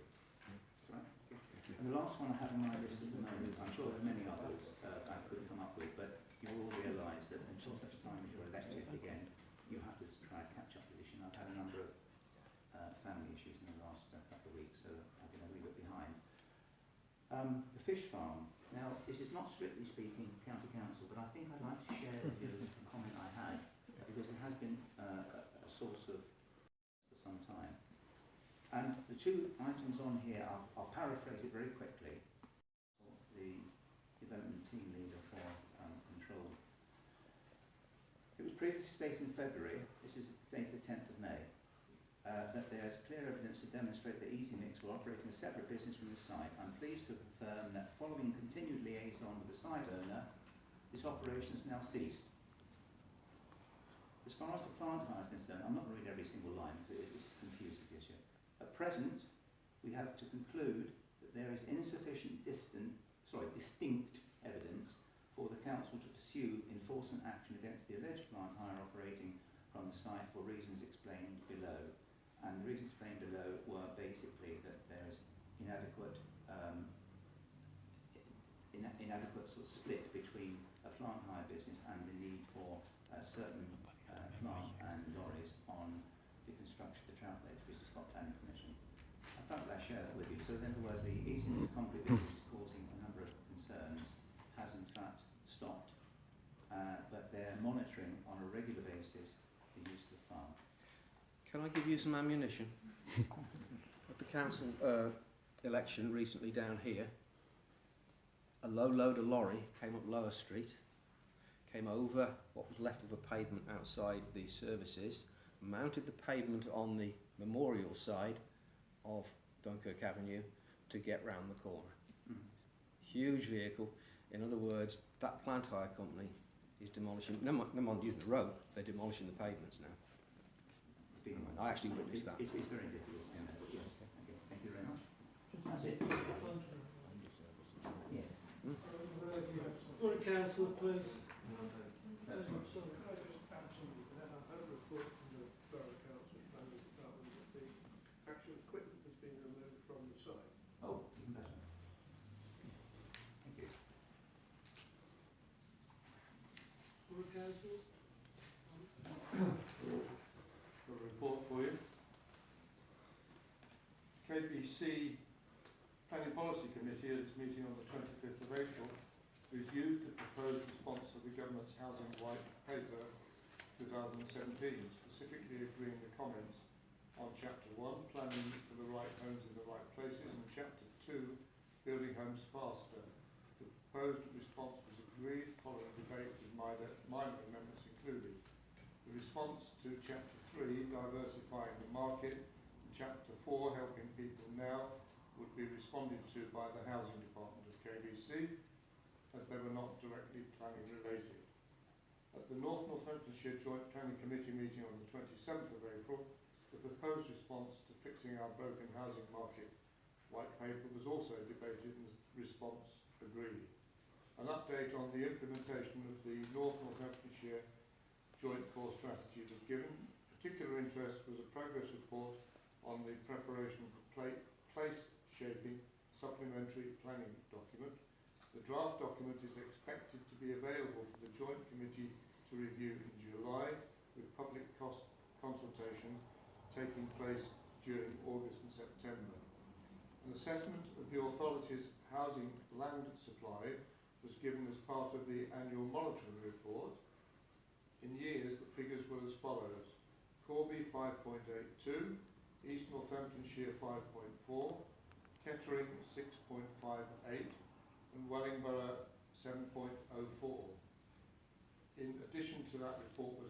That's right. Okay. And the last one I have on my list at the moment, I'm sure there are many others I could come up with, but you will realise that until such time as you're elected again, you have to try and catch up with this. I've had a number of family issues in the last couple of weeks, so I've been a wee bit behind. The fish farm. Now, this is not strictly speaking County Council, but I think I'd like to share with you a comment I had, because it has been a source of for some time. And the two items on here, I'll paraphrase it very quickly. The development team leader for control. It was previously stated in February, this is dated the 10th of May, that there is clear evidence to demonstrate that Easy Mix will operate in a separate business from the site. I'm pleased to confirm that following continued liaison with the site owner, this operation has now ceased. As far as the plant hire is concerned, I'm not going to read every single line because it confuses the issue. At present, we have to conclude that there is insufficient distinct evidence for the council to pursue enforcement action against the alleged plant hire operating from the site for reasons explained below. And the reasons explained below were basically that there is inadequate sort of split between a plant hire business and the need for certain plant and lorries on the construction of the trout lakes, which is got planning permission. I thought I'd share that with you. So in other words, the Easy Mix concrete business is causing a number of concerns, has in fact stopped, but they're monitoring on a regular basis the use of the farm. Can I give you some ammunition? At the council election recently down here, a low-loader lorry came up Lower Street, came over what was left of a pavement outside the services, mounted the pavement on the memorial side of Dunkirk Avenue to get round the corner. Huge vehicle. In other words, that plant hire company is demolishing, no mind using the road, they're demolishing the pavements now. I actually witnessed that. It's very difficult, you know, but yes, okay, thank you very much. That's it. Yeah. Go to councillor, please. Can I just add something there? I've had a report from the Borough Council Planning Department that the actual equipment has been removed from the site. Oh, even better. Thank you. Go to councillor. Got a report for you. KBC Planning Policy Committee at its meeting on the 25th of April reviewed the proposed response of the Government's Housing White Paper 2017, specifically agreeing the comments on Chapter 1, Planning for the Right Homes in the Right Places, and Chapter 2, Building Homes Faster. The proposed response was agreed following debate with minor amendments included. The response to Chapter 3, Diversifying the Market, and Chapter 4, Helping People Now, would be responded to by the Housing Department of KBC, as they were not directly planning related. At the Northamptonshire Joint Planning Committee meeting on the 27th of April, the proposed response to Fixing Our Broken Housing Market White Paper was also debated and response agreed. An update on the implementation of the Northamptonshire Joint Core Strategy was given. Particular interest was a progress report on the preparation of the place shaping supplementary planning document. The draft document is expected to be available for the Joint Committee to review in July, with public consultation taking place during August and September. An assessment of the authority's housing land supply was given as part of the annual monitoring report. In years, the figures were as follows: Corby 5.82, East Northamptonshire 5.4, Kettering 6.58, and Wellingborough 7.04. In addition to that report was